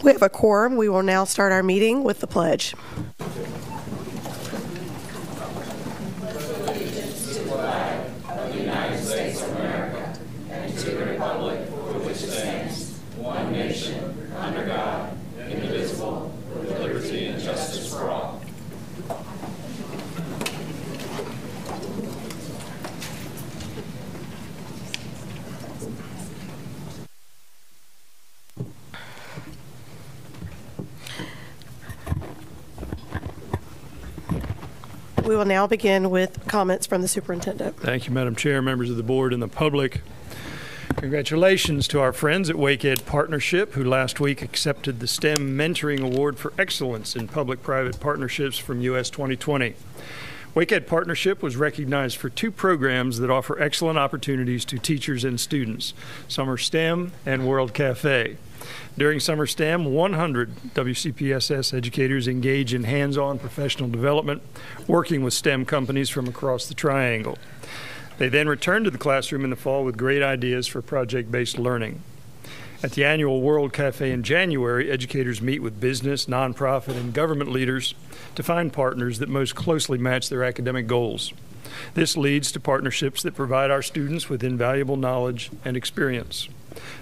We have a quorum. We will now start our meeting with the pledge. Allegiance to the flag of the United States of America and to the republic for which it stands, one nation, under God, indivisible, with liberty and justice for all. We will now begin with comments from the superintendent. Thank you, Madam Chair, members of the board, and the public. Congratulations to our friends at Wake Ed Partnership, who last week accepted the STEM Mentoring Award for Excellence in Public-Private Partnerships from US 2020. Wake Ed Partnership was recognized for two programs that offer excellent opportunities to teachers and students, Summer STEM and World Cafe. During Summer STEM, 100 WCPSS educators engage in hands-on professional development, working with STEM companies from across the Triangle. They then return to the classroom in the fall with great ideas for project-based learning. At the annual World Cafe in January, educators meet with business, nonprofit, and government leaders to find partners that most closely match their academic goals. This leads to partnerships that provide our students with invaluable knowledge and experience.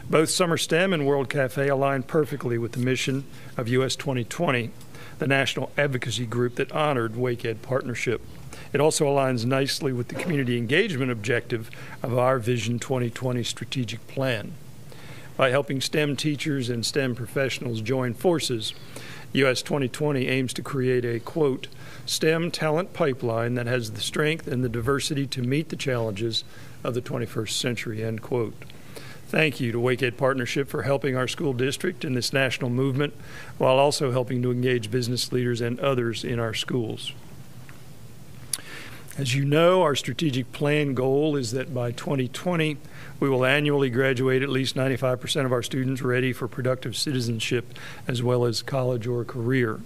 Both Summer STEM and World Cafe align perfectly with the mission of US 2020, the national advocacy group that honored Wake Ed Partnership. It also aligns nicely with the community engagement objective of our Vision 2020 strategic plan. By helping STEM teachers and STEM professionals join forces, US 2020 aims to create a, quote, STEM talent pipeline that has the strength and the diversity to meet the challenges of the 21st century, end quote. Thank you to Wake Ed Partnership for helping our school district in this national movement, while also helping to engage business leaders and others in our schools. As you know, our strategic plan goal is that by 2020, we will annually graduate at least 95% of our students ready for productive citizenship as well as college or career.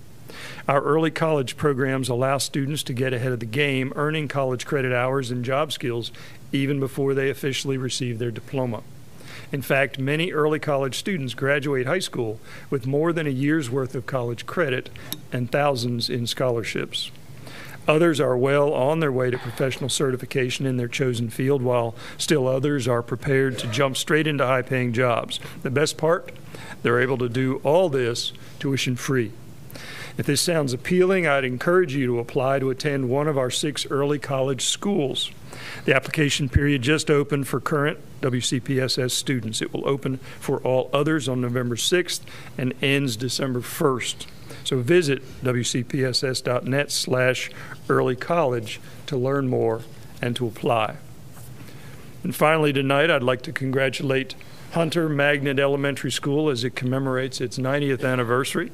Our early college programs allow students to get ahead of the game, earning college credit hours and job skills even before they officially receive their diploma. In fact, many early college students graduate high school with more than a year's worth of college credit and thousands in scholarships. Others are well on their way to professional certification in their chosen field, while still others are prepared to jump straight into high-paying jobs. The best part? They're able to do all this tuition-free. If this sounds appealing, I'd encourage you to apply to attend one of our 6 early college schools. The application period just opened for current WCPSS students. It will open for all others on November 6th and ends December 1st. So visit wcpss.net/earlycollege to learn more and to apply. And finally tonight, I'd like to congratulate Hunter Magnet Elementary School as it commemorates its 90th anniversary.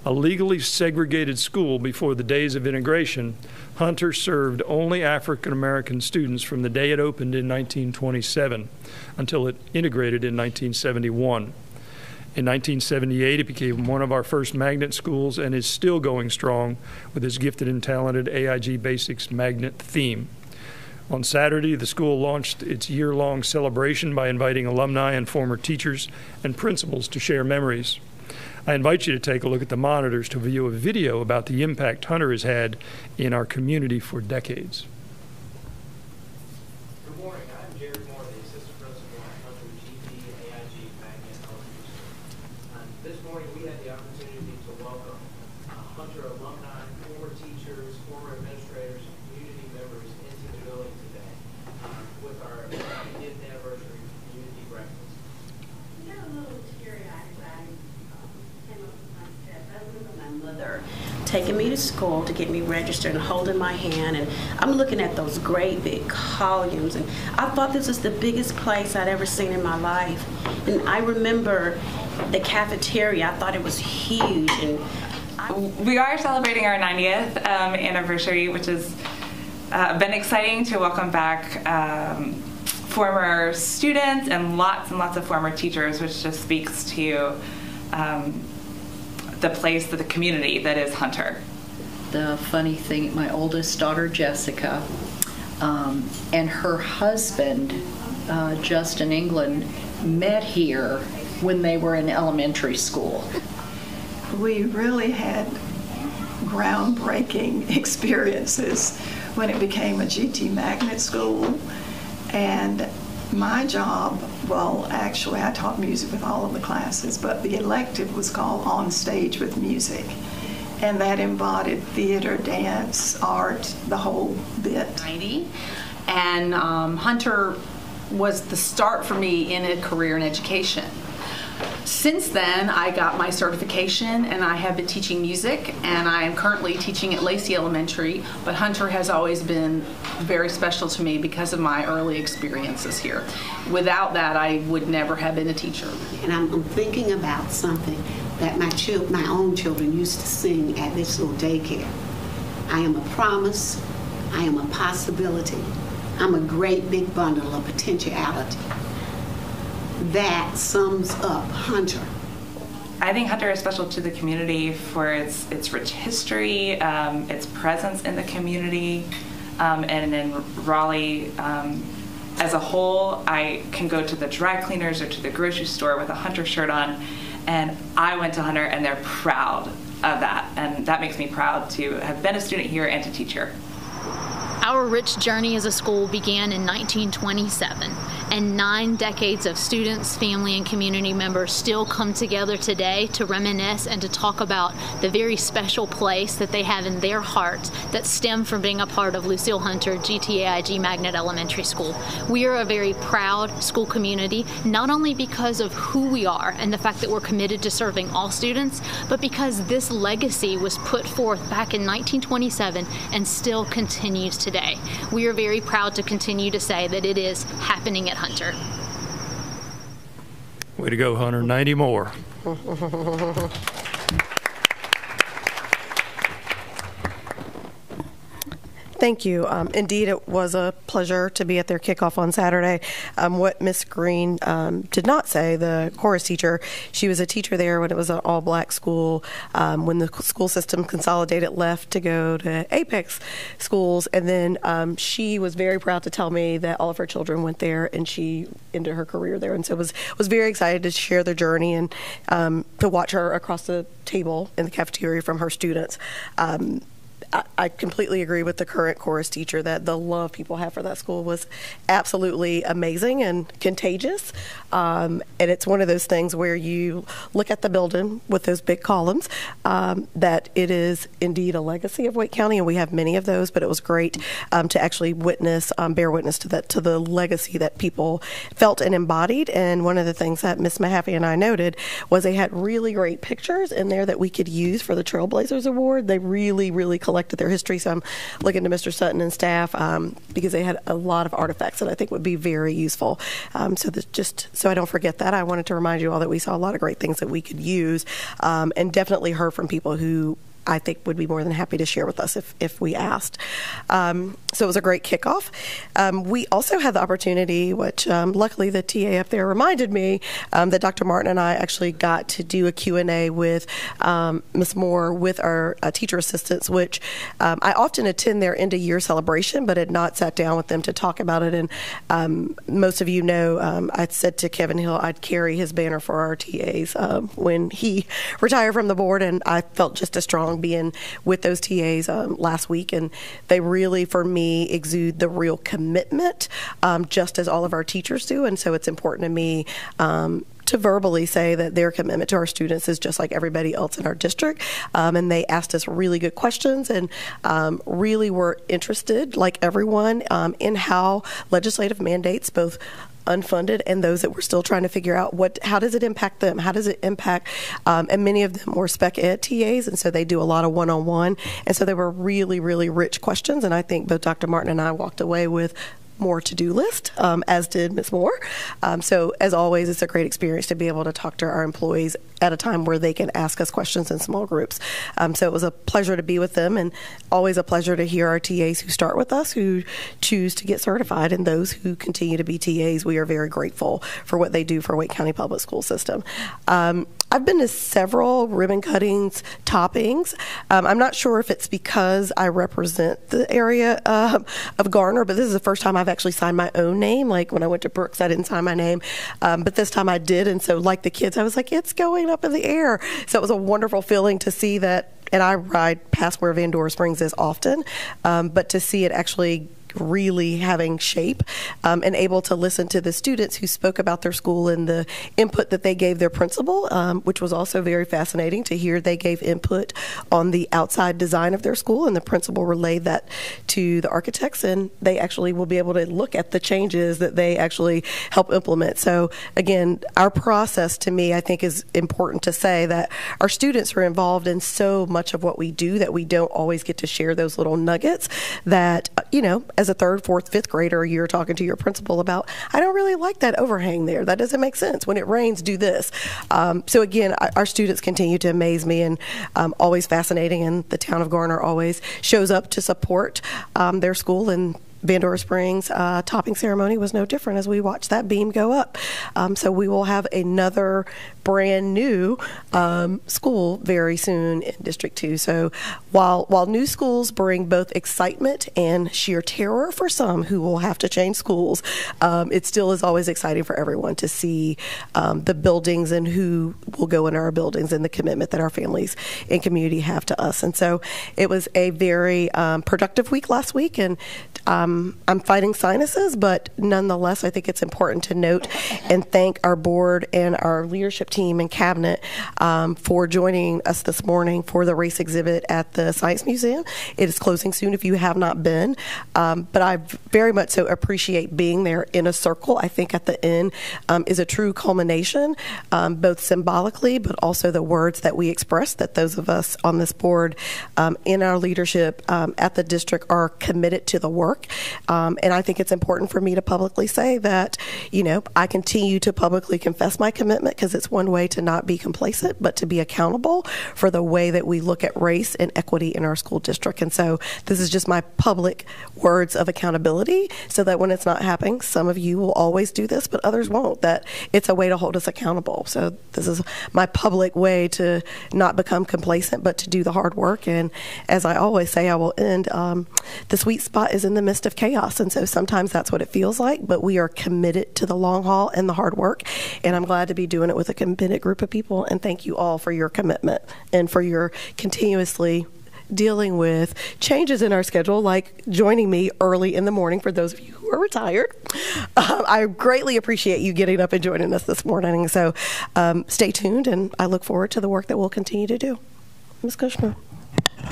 A legally segregated school before the days of integration, Hunter served only African American students from the day it opened in 1927 until it integrated in 1971. In 1978, it became one of our first magnet schools and is still going strong with its gifted and talented AIG Basics Magnet theme. On Saturday, the school launched its year-long celebration by inviting alumni and former teachers and principals to share memories. I invite you to take a look at the monitors to view a video about the impact Hunter has had in our community for decades. Good morning. I'm Jared Moore, the Assistant Principal at Hunter GP AIG Magnet Elementary School. This morning we had the opportunity to welcome Hunter alumni, former teachers, former administrators, and community members into the building today with our 90th anniversary community breakfast. You got a little teary-eyed as I came up with my steps. I remember my mother taking me to school to get me registered and holding my hand, and I'm looking at those great big columns, and I thought this was the biggest place I'd ever seen in my life. And I remember the cafeteria. I thought it was huge. And we are celebrating our 90th anniversary, which has been exciting to welcome back former students and lots of former teachers, which just speaks to the place, the community that is Hunter. The funny thing, my oldest daughter, Jessica, and her husband, Justin England, met here when they were in elementary school. we really had groundbreaking experiences when it became a GT Magnet school. And my job, well, actually, I taught music with all of the classes, but the elective was called On Stage with Music. And that embodied theater, dance, art, the whole bit. And Hunter was the start for me in a career in education. Since then, I got my certification, and I have been teaching music, and I am currently teaching at Lacey Elementary, but Hunter has always been very special to me because of my early experiences here. Without that, I would never have been a teacher. And I'm thinking about something that my own children used to sing at this little daycare. I am a promise, I am a possibility, I'm a great big bundle of potentiality. That sums up Hunter. I think Hunter is special to the community for its rich history, its presence in the community, and in Raleigh as a whole. I can go to the dry cleaners or to the grocery store with a Hunter shirt on, and I went to Hunter, and they're proud of that, and that makes me proud to have been a student here and to teach here. Our rich journey as a school began in 1927, and 9 decades of students, family, and community members still come together today to reminisce and to talk about the very special place that they have in their hearts that stem from being a part of Lucille Hunter GTAIG Magnet Elementary School. We are a very proud school community, not only because of who we are and the fact that we're committed to serving all students, but because this legacy was put forth back in 1927 and still continues today. We are very proud to continue to say that it is happening at Hunter. Way to go, Hunter. 90 more. Thank you. Indeed, it was a pleasure to be at their kickoff on Saturday. What Miss Green did not say, the chorus teacher, she was a teacher there when it was an all-black school, when the school system consolidated left to go to Apex schools, and then she was very proud to tell me that all of her children went there, and she ended her career there, and so was very excited to share their journey and to watch her across the table in the cafeteria from her students. I completely agree with the current chorus teacher that the love people have for that school was absolutely amazing and contagious. And it's one of those things where you look at the building with those big columns, that it is indeed a legacy of Wake County, and we have many of those, but it was great to actually bear witness to that, to the legacy that people felt and embodied. And one of the things that Miss Mahaffey and I noted was they had really great pictures in there that we could use for the Trailblazers Award. They really, really collected their history. So I'm looking to Mr. Sutton and staff because they had a lot of artifacts that I think would be very useful. Just so I don't forget that, I wanted to remind you all that we saw a lot of great things that we could use, and definitely heard from people who I think would be more than happy to share with us if we asked. So it was a great kickoff. We also had the opportunity, which luckily the TA up there reminded me, that Dr. Martin and I actually got to do a Q&A with Ms. Moore with our teacher assistants, which I often attend their end of year celebration, but had not sat down with them to talk about it. And most of you know, I said to Kevin Hill I'd carry his banner for our TAs when he retired from the board, and I felt just as strong being with those TAs last week, and they really, for me, exude the real commitment, just as all of our teachers do. And so it's important to me to verbally say that their commitment to our students is just like everybody else in our district. And they asked us really good questions and really were interested, like everyone, in how legislative mandates, both unfunded and those that we're still trying to figure out how does it impact them, how does it impact, and many of them were spec ed TAs, and so they do a lot of one-on-one, and so they were really, really rich questions, and I think both Dr. Martin and I walked away with more to-do list, as did Ms. Moore. So as always, it's a great experience to be able to talk to our employees at a time where they can ask us questions in small groups. So it was a pleasure to be with them, and always a pleasure to hear our TAs who start with us, who choose to get certified, and those who continue to be TAs. We are very grateful for what they do for Wake County Public School System. I've been to several ribbon cuttings, toppings. I'm not sure if it's because I represent the area of Garner, but this is the first time I've actually signed my own name. Like when I went to Brooks, I didn't sign my name, but this time I did. And so like the kids, I was like, it's going up in the air. So it was a wonderful feeling to see that. And I ride past where Van Dora Springs is often, but to see it actually really having shape and able to listen to the students who spoke about their school and the input that they gave their principal, which was also very fascinating to hear. They gave input on the outside design of their school, and the principal relayed that to the architects, and they actually will be able to look at the changes that they actually help implement. So again, our process, to me, I think is important to say that our students are involved in so much of what we do that we don't always get to share those little nuggets that, as a 3rd, 4th, 5th grader, you're talking to your principal about, I don't really like that overhang there. That doesn't make sense. When it rains, do this. So again, our students continue to amaze me, and always fascinating, and the town of Garner always shows up to support their school, and Van Dora Springs topping ceremony was no different as we watched that beam go up. So we will have another brand new school very soon in District 2. So while new schools bring both excitement and sheer terror for some who will have to change schools, it still is always exciting for everyone to see the buildings and who will go in our buildings and the commitment that our families and community have to us. And so it was a very productive week last week, and I'm fighting sinuses, but nonetheless, I think it's important to note and thank our board and our leadership team and cabinet for joining us this morning for the race exhibit at the Science Museum. It is closing soon if you have not been, but I very much so appreciate being there in a circle. I think at the end is a true culmination, both symbolically, but also the words that we express, that those of us on this board in our leadership at the district are committed to the work. And I think it's important for me to publicly say that, I continue to publicly confess my commitment, because it's one way to not be complacent, but to be accountable for the way that we look at race and equity in our school district. And so this is just my public words of accountability, so that when it's not happening, some of you will always do this, but others won't, that it's a way to hold us accountable. So this is my public way to not become complacent, but to do the hard work. And as I always say, I will end, the sweet spot is in the midst of chaos. And so sometimes that's what it feels like, but we are committed to the long haul and the hard work. And I'm glad to be doing it with a committed group of people. And thank you all for your commitment and for your continuously dealing with changes in our schedule, like joining me early in the morning for those of you who are retired. I greatly appreciate you getting up and joining us this morning. So stay tuned, and I look forward to the work that we'll continue to do. Ms. Kushner.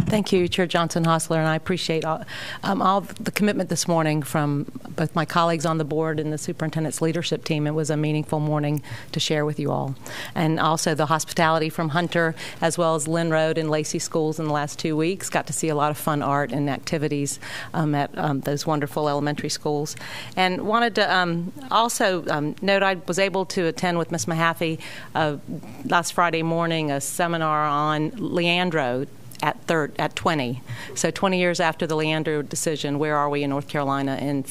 Thank you, Chair Johnson-Hostler, and I appreciate all the commitment this morning from both my colleagues on the board and the superintendent's leadership team. It was a meaningful morning to share with you all. And also the hospitality from Hunter, as well as Lynn Road and Lacey schools in the last 2 weeks. Got to see a lot of fun art and activities at those wonderful elementary schools. And wanted to also note I was able to attend with Ms. Mahaffey last Friday morning a seminar on Leandro at 20. So 20 years after the Leandro decision, where are we in North Carolina in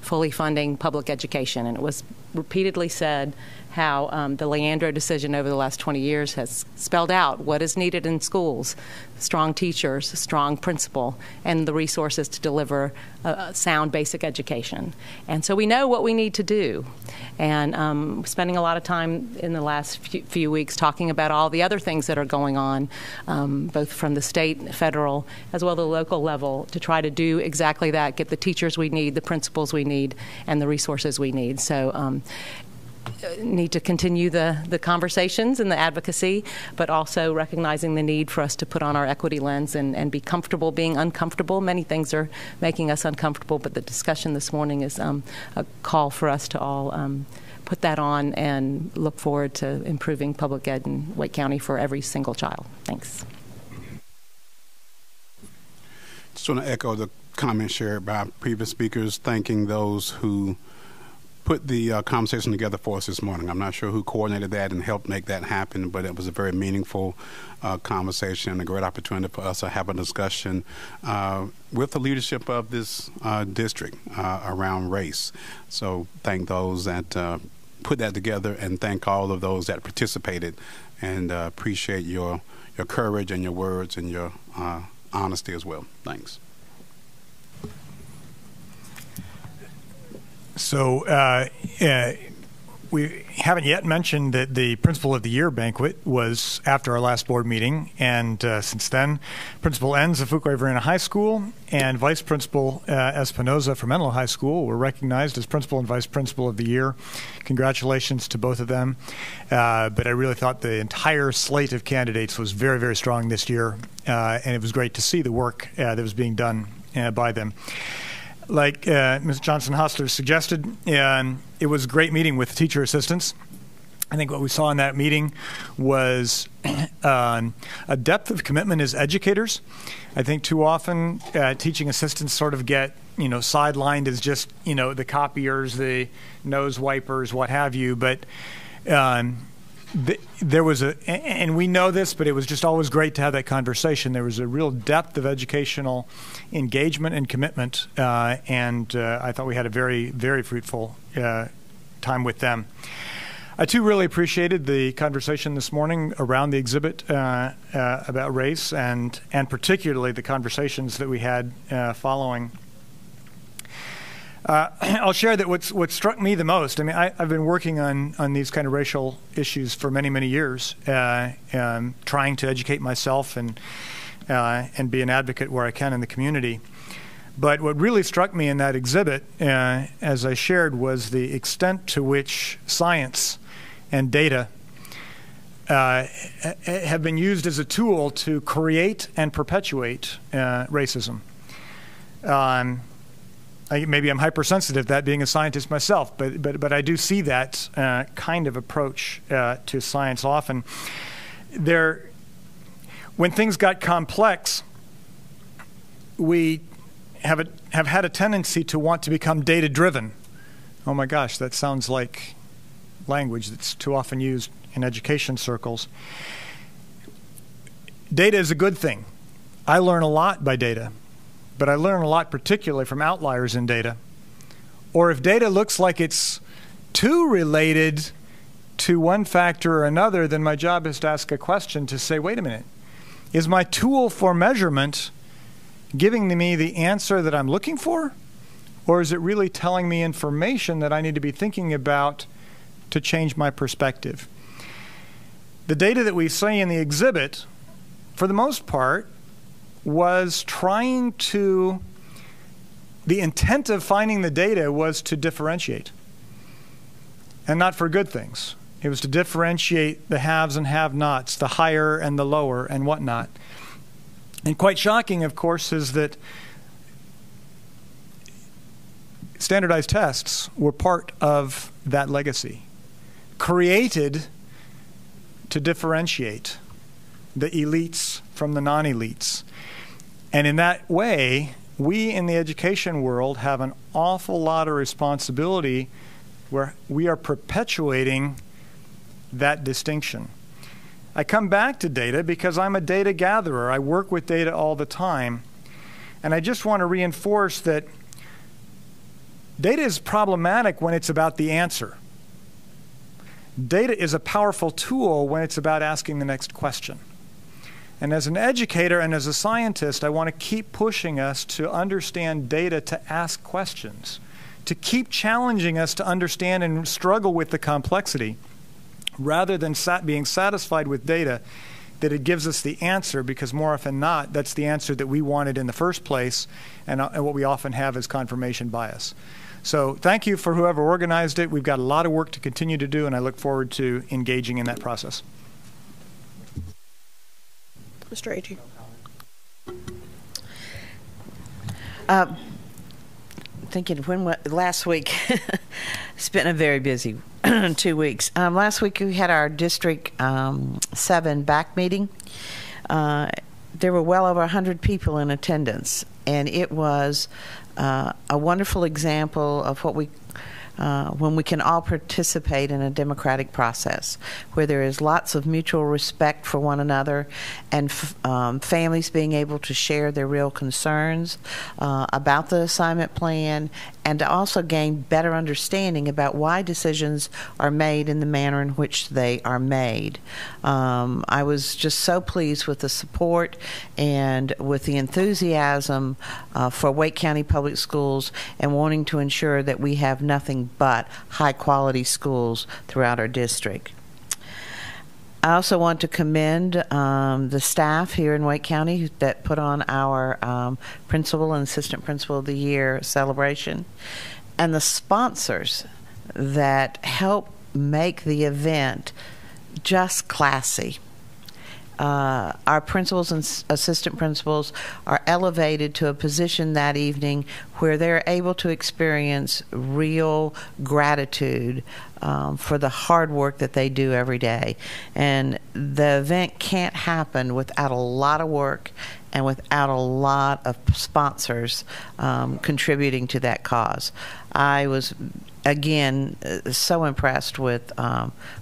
fully funding public education? And it was repeatedly said how the Leandro decision over the last 20 years has spelled out what is needed in schools: strong teachers, strong principal, and the resources to deliver a sound basic education. And so we know what we need to do. And spending a lot of time in the last few weeks talking about all the other things that are going on, both from the state, federal, as well as the local level, to try to do exactly that, get the teachers we need, the principals we need, and the resources we need. So need to continue the conversations and the advocacy, but also recognizing the need for us to put on our equity lens and be comfortable being uncomfortable. Many things are making us uncomfortable, but the discussion this morning is a call for us to all put that on and look forward to improving public ed in Wake County for every single child. Thanks. Just want to echo the comments shared by previous speakers, thanking those who put the conversation together for us this morning. I'm not sure who coordinated that and helped make that happen, but it was a very meaningful conversation and a great opportunity for us to have a discussion with the leadership of this district around race. So thank those that put that together, and thank all of those that participated and appreciate your courage and your words and your honesty as well. Thanks. So we haven't yet mentioned that the Principal of the Year banquet was after our last board meeting, and since then, Principal Enns of Fuquay-Varina High School and Vice Principal Espinoza from Menlo High School were recognized as Principal and Vice Principal of the Year. Congratulations to both of them. But I really thought the entire slate of candidates was very, very strong this year, and it was great to see the work that was being done by them. Like Ms. Johnson-Hostler suggested, it was a great meeting with teacher assistants. I think what we saw in that meeting was a depth of commitment as educators. I think too often teaching assistants sort of get sidelined as just the copiers, the nose wipers, what have you. But there was and we know this, but it was just always great to have that conversation. There was a real depth of educational engagement and commitment, and I thought we had a very, very fruitful time with them. I too really appreciated the conversation this morning around the exhibit about race, and particularly the conversations that we had following. I'll share that what struck me the most. I mean, I've been working on these kind of racial issues for many, many years, trying to educate myself and be an advocate where I can in the community. But what really struck me in that exhibit, as I shared, was the extent to which science and data have been used as a tool to create and perpetuate racism. Maybe I'm hypersensitive, that being a scientist myself, but I do see that kind of approach to science often. When things got complex, we have had a tendency to want to become data-driven. Oh my gosh, that sounds like language that's too often used in education circles. Data is a good thing. I learn a lot by data. But I learn a lot particularly from outliers in data. Or if data looks like it's too related to one factor or another, then my job is to ask a question to say, wait a minute, is my tool for measurement giving me the answer that I'm looking for? Or is it really telling me information that I need to be thinking about to change my perspective? The data that we see in the exhibit, for the most part, was trying to, the intent of finding the data was to differentiate, and not for good things. It was to differentiate the haves and have-nots, the higher and the lower and whatnot. And quite shocking, of course, is that standardized tests were part of that legacy, created to differentiate the elites from the non-elites. And in that way, we in the education world have an awful lot of responsibility where we are perpetuating that distinction. I come back to data because I'm a data gatherer. I work with data all the time. And I just want to reinforce that data is problematic when it's about the answer. Data is a powerful tool when it's about asking the next question. And as an educator and as a scientist, I want to keep pushing us to understand data, to ask questions, to keep challenging us to understand and struggle with the complexity, rather than being satisfied with data that it gives us the answer, because more often than not, that's the answer that we wanted in the first place, and what we often have is confirmation bias. So thank you for whoever organized it. We've got a lot of work to continue to do, and I look forward to engaging in that process. Mr. Agee. Thinking last week, it's been a very busy 2 weeks. Last week we had our District 7 BAC meeting. There were well over 100 people in attendance, and it was a wonderful example of what when we can all participate in a democratic process where there is lots of mutual respect for one another, and families being able to share their real concerns about the assignment plan and to also gain better understanding about why decisions are made in the manner in which they are made. I was just so pleased with the support and with the enthusiasm for Wake County Public Schools and wanting to ensure that we have nothing but high-quality schools throughout our district. I also want to commend the staff here in Wake County that put on our Principal and Assistant Principal of the Year celebration, and the sponsors that help make the event just classy. Our principals and assistant principals are elevated to a position that evening where they're able to experience real gratitude for the hard work that they do every day. And the event can't happen without a lot of work and without a lot of sponsors contributing to that cause. I was, again, so impressed with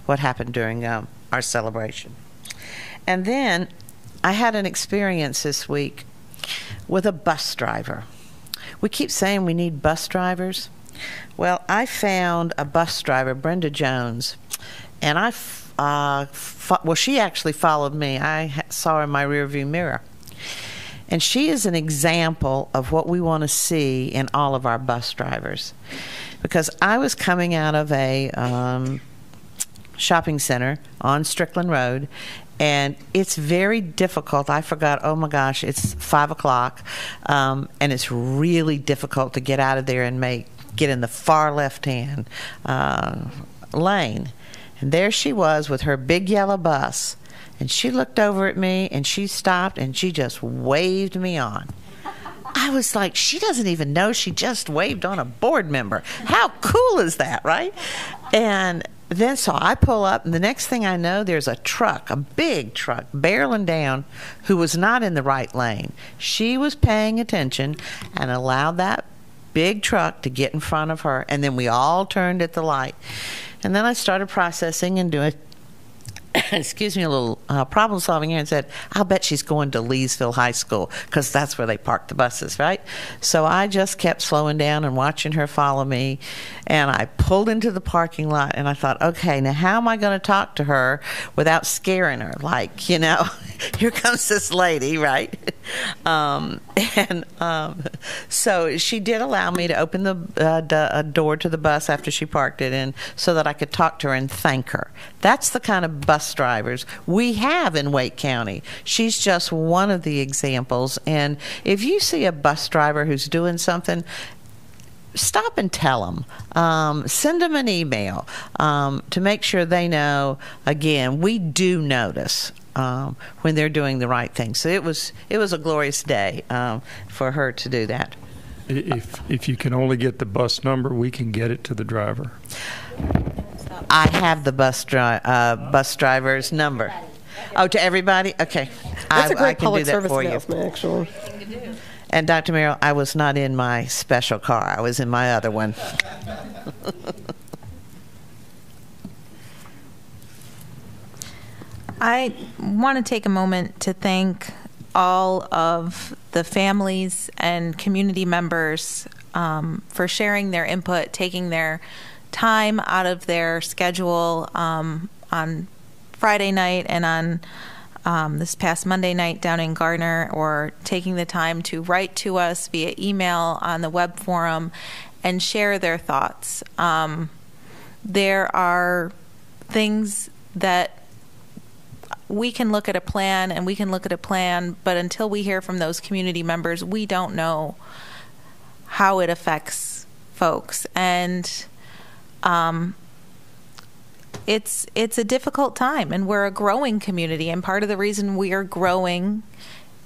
what happened during our celebration. And then I had an experience this week with a bus driver. We keep saying we need bus drivers. Well, I found a bus driver, Brenda Jones, and she actually followed me. I saw her in my rearview mirror. And she is an example of what we want to see in all of our bus drivers. Because I was coming out of a shopping center on Strickland Road, and it's very difficult. I forgot, oh my gosh, it's 5 o'clock, and it's really difficult to get out of there and get in the far left-hand lane. And there she was with her big yellow bus, and she looked over at me, and she stopped, and she just waved me on. I was like, she doesn't even know she just waved on a board member. How cool is that, right? And then so I pull up, and the next thing I know, there's a truck, a big truck, barreling down, who was not in the right lane. She was paying attention and allowed that big truck to get in front of her, and then we all turned at the light. And then I started processing and doing excuse me, a little problem solving here, and said, I'll bet she's going to Leesville High School, because that's where they park the buses, right? So I just kept slowing down and watching her follow me, and I pulled into the parking lot, and I thought, okay, now how am I going to talk to her without scaring her? Like, here comes this lady, right? So she did allow me to open the door to the bus after she parked it, and so that I could talk to her and thank her. That's the kind of bus drivers we have in Wake County. She's just one of the examples. And if you see a bus driver who's doing something, stop and tell them. Send them an email to make sure they know, again, we do notice when they're doing the right thing. So it was a glorious day for her to do that. If you can only get the bus number, we can get it to the driver. I have the bus driver's number. Oh, to everybody? Okay. That's a great I can public do that service for you. announcement, actually. And Dr. Merrill, I was not in my special car. I was in my other one. I want to take a moment to thank all of the families and community members for sharing their input, taking their time out of their schedule on Friday night and on this past Monday night down in Gardner, or taking the time to write to us via email on the web forum and share their thoughts. There are things that we can look at a plan and we can look at a plan, but until we hear from those community members, we don't know how it affects folks. And it's a difficult time, and we're a growing community, and part of the reason we are growing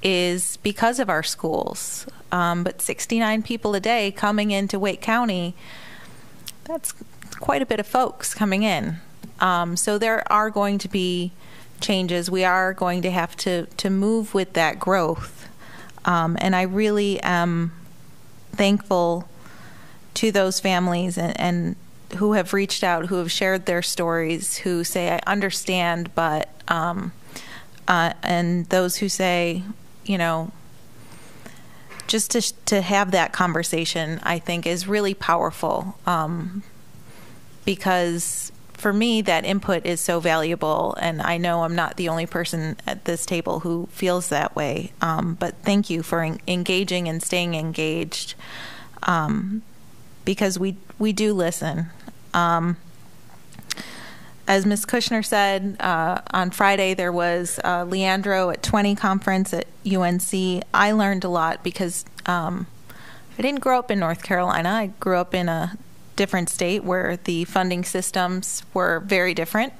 is because of our schools. But 69 people a day coming into Wake County, that's quite a bit of folks coming in. So there are going to be changes. We are going to have to move with that growth. And I really am thankful to those families and who have reached out, who have shared their stories, who say, I understand, but, and those who say, just to have that conversation, I think, is really powerful, because for me, that input is so valuable, and I know I'm not the only person at this table who feels that way. But thank you for engaging and staying engaged, because we do listen. As Ms. Kushner said, on Friday there was a Leandro at 20 conference at UNC. I learned a lot because I didn't grow up in North Carolina. I grew up in a different state where the funding systems were very different.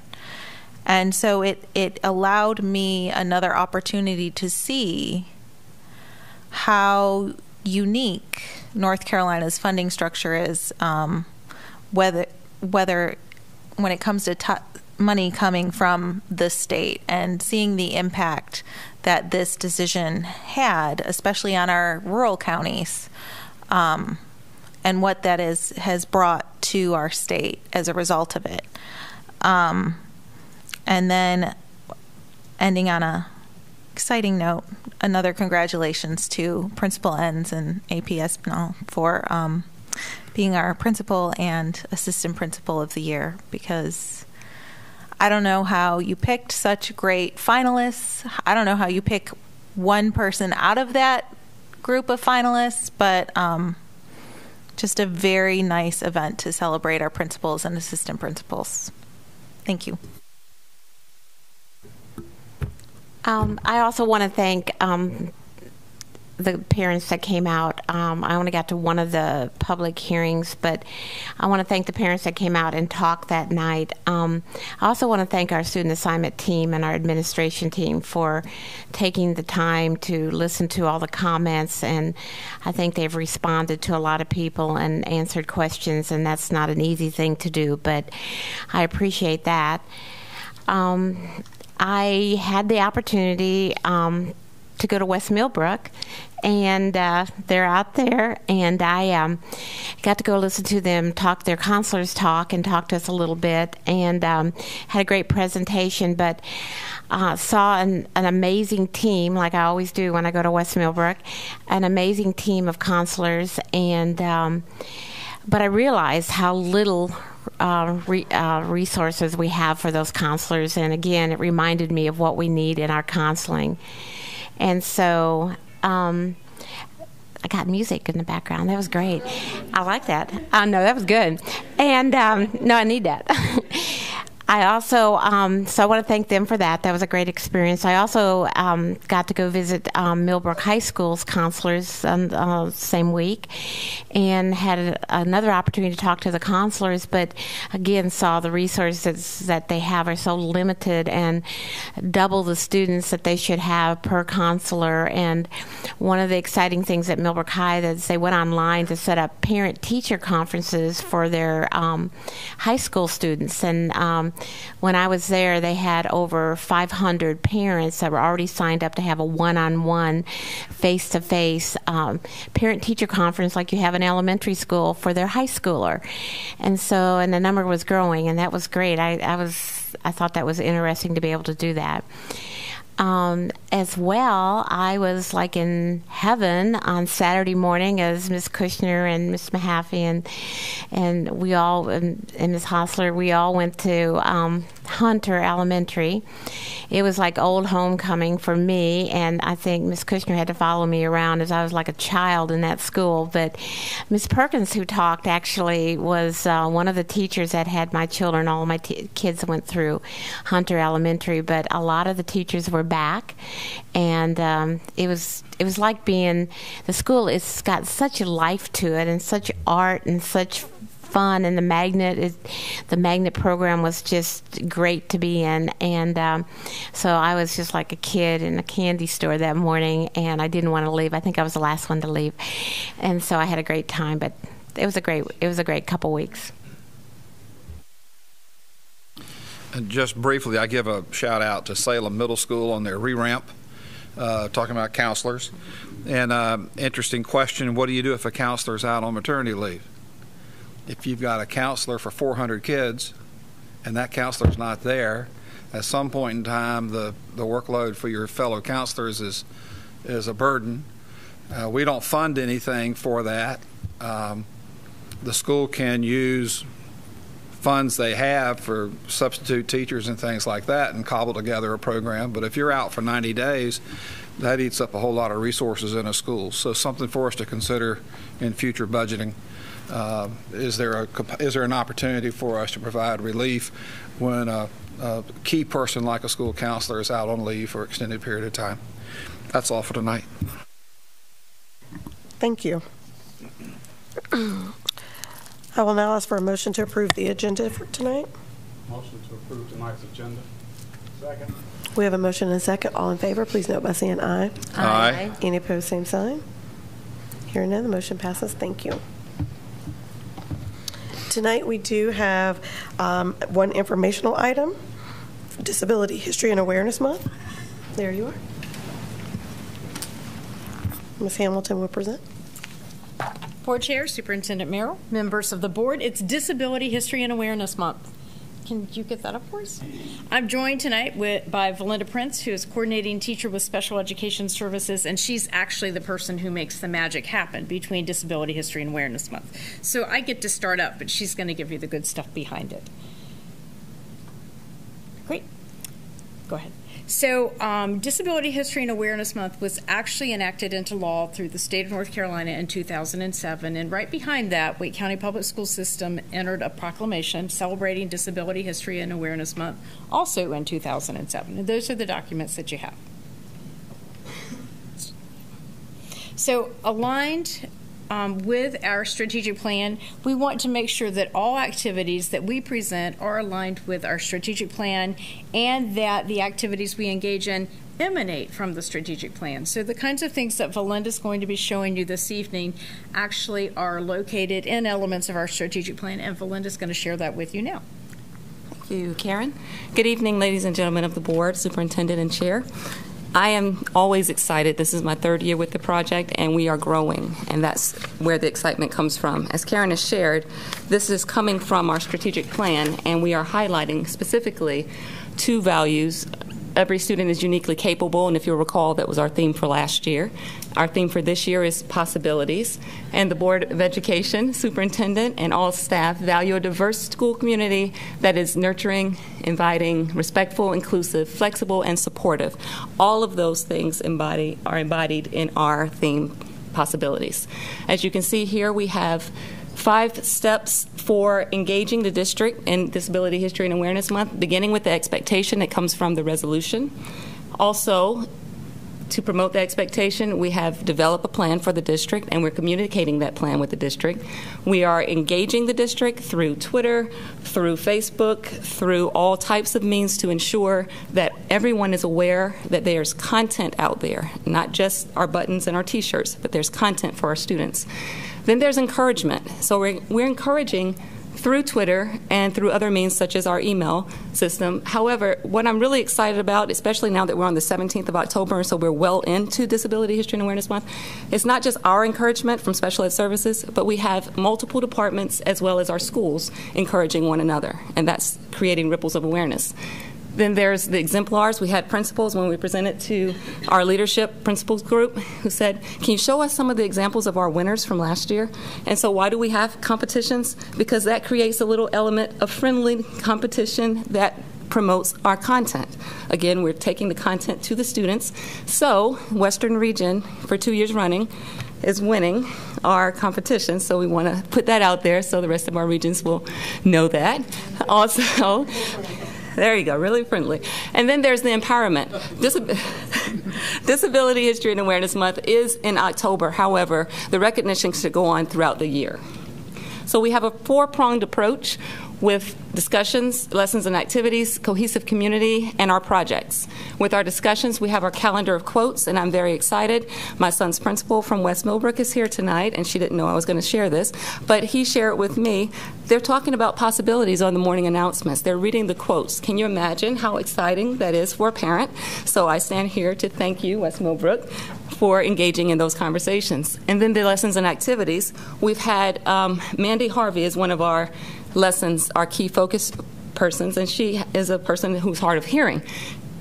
And so it allowed me another opportunity to see how unique North Carolina's funding structure is, whether when it comes to money coming from the state, and seeing the impact that this decision had, especially on our rural counties, and what that has brought to our state as a result of it. And then ending on a exciting note, another congratulations to Principal Enns and AP Espinal for being our principal and assistant principal of the year, because I don't know how you picked such great finalists. I don't know how you pick one person out of that group of finalists, but just a very nice event to celebrate our principals and assistant principals. Thank you. I also want to thank the parents that came out. I only got to one of the public hearings, but I want to thank the parents that came out and talked that night. I also want to thank our student assignment team and our administration team for taking the time to listen to all the comments, and I think they've responded to a lot of people and answered questions, and that's not an easy thing to do, but I appreciate that. I had the opportunity to go to West Millbrook, and they're out there, and I got to go listen to them talk, their counselors talk, and talk to us a little bit, and had a great presentation, but saw an amazing team, like I always do when I go to West Millbrook, an amazing team of counselors, and but I realized how little resources we have for those counselors, and again, it reminded me of what we need in our counseling. And so I got music in the background. That was great. I like that. No, that was good. And no, I need that. I also, so I want to thank them for that. That was a great experience. I also got to go visit Millbrook High School's counselors same week, and had another opportunity to talk to the counselors, but again saw the resources that they have are so limited, and double the students that they should have per counselor. And one of the exciting things at Millbrook High is they went online to set up parent-teacher conferences for their high school students, and when I was there, they had over 500 parents that were already signed up to have a one-on-one, face-to-face parent-teacher conference like you have in elementary school for their high schooler. And so, and the number was growing, and that was great. I thought that was interesting to be able to do that. As well, I was like in heaven on Saturday morning as Ms. Kushner and Ms. Mahaffey and we all, and Ms. Hostler, we all went to Hunter Elementary. It was like old homecoming for me, and I think Ms. Kushner had to follow me around as I was like a child in that school. But Ms. Perkins, who talked, actually was one of the teachers that had my children. All of my kids went through Hunter Elementary, but a lot of the teachers were back, and it was like being, the school, it's got such a life to it and such art and such fun, and the magnet program was just great to be in, and so I was just like a kid in a candy store that morning, and I didn't want to leave. I think I was the last one to leave, and so I had a great time. But it was a great couple weeks. And just briefly, I give a shout out to Salem Middle School on their re-ramp, talking about counselors. And interesting question, what do you do if a counselor's out on maternity leave? If you've got a counselor for 400 kids and that counselor's not there, at some point in time the workload for your fellow counselors is a burden. We don't fund anything for that. The school can use funds they have for substitute teachers and things like that and cobble together a program. But if you're out for 90 days, that eats up a whole lot of resources in a school. So something for us to consider in future budgeting. Is there an opportunity for us to provide relief when a key person like a school counselor is out on leave for an extended period of time? That's all for tonight. Thank you. I will now ask for a motion to approve the agenda for tonight. Motion to approve tonight's agenda. Second. We have a motion and a second. All in favor, please note by saying aye. Aye. Any opposed, same sign. Hearing none, the motion passes. Thank you. Tonight we do have one informational item, Disability History and Awareness Month. There you are. Ms. Hamilton will present. Board Chair, Superintendent Merrill, members of the board, it's Disability History and Awareness Month. Can you get that up for us? I'm joined tonight by Valinda Prince, who is coordinating teacher with special education services, and she's actually the person who makes the magic happen between Disability History and Awareness Month. So I get to start up, but she's going to give you the good stuff behind it. Great. Go ahead. So Disability History and Awareness Month was actually enacted into law through the state of North Carolina in 2007. And right behind that, Wake County Public School System entered a proclamation celebrating Disability History and Awareness Month also in 2007. And those are the documents that you have. So aligned with our strategic plan, we want to make sure that all activities that we present are aligned with our strategic plan and that the activities we engage in emanate from the strategic plan. So the kinds of things that Valinda is going to be showing you this evening actually are located in elements of our strategic plan, and Valinda is going to share that with you now. Thank you, Karen. Good evening, ladies and gentlemen of the board, superintendent and chair. I am always excited. This is my third year with the project, and we are growing, and that's where the excitement comes from. As Karen has shared, this is coming from our strategic plan, and we are highlighting specifically two values. Every student is uniquely capable, and if you'll recall, that was our theme for last year. Our theme for this year is possibilities, and the Board of Education, superintendent, and all staff value a diverse school community that is nurturing, inviting, respectful, inclusive, flexible, and supportive. All of those things are embodied in our theme, possibilities. As you can see here, we have 5 steps for engaging the district in Disability History and Awareness Month, beginning with the expectation that comes from the resolution. Also, to promote the expectation, we have developed a plan for the district, and we're communicating that plan with the district. We are engaging the district through Twitter, through Facebook, through all types of means to ensure that everyone is aware that there's content out there, not just our buttons and our T-shirts, but there's content for our students. Then there's encouragement. So we're encouraging through Twitter and through other means such as our email system. However, what I'm really excited about, especially now that we're on the 17th of October, and so we're well into Disability History and Awareness Month, it's not just our encouragement from special ed services, but we have multiple departments as well as our schools encouraging one another, and that's creating ripples of awareness. Then there's the exemplars. We had principals when we presented to our leadership principals group who said, can you show us some of the examples of our winners from last year? And so why do we have competitions? Because that creates a little element of friendly competition that promotes our content. Again, we're taking the content to the students. So Western Region, for 2 years running, is winning our competition. So we want to put that out there so the rest of our regions will know that. Also, there you go, really friendly. And then there's the empowerment. Disability History and Awareness Month is in October. However, the recognition should go on throughout the year. So we have a 4-pronged approach with discussions, lessons and activities, cohesive community, and our projects. With our discussions, we have our calendar of quotes, and I'm very excited. My son's principal from West Millbrook is here tonight, and she didn't know I was going to share this, but he shared with me. They're talking about possibilities on the morning announcements. They're reading the quotes. Can you imagine how exciting that is for a parent? So I stand here to thank you, West Millbrook, for engaging in those conversations. And then the lessons and activities. We've had Mandy Harvey is one of our lessons, our key focus persons, and she is a person who's hard of hearing.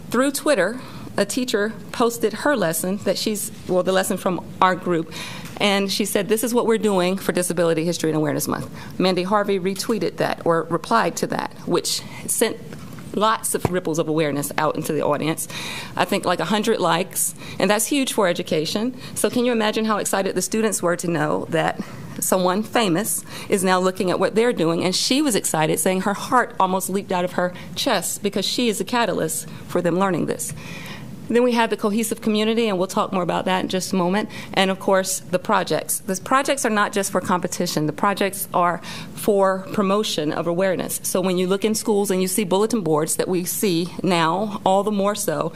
Through Twitter, a teacher posted her lesson the lesson from our group, and she said, this is what we're doing for Disability History and Awareness Month. Mandy Harvey retweeted that or replied to that, which sent lots of ripples of awareness out into the audience. I think like 100 likes, and that's huge for education. So can you imagine how excited the students were to know that someone famous is now looking at what they're doing? And she was excited, saying her heart almost leaped out of her chest because she is a catalyst for them learning this. Then we have the cohesive community, and we'll talk more about that in just a moment. And, of course, the projects. The projects are not just for competition. The projects are for promotion of awareness. So when you look in schools and you see bulletin boards that we see now, all the more so,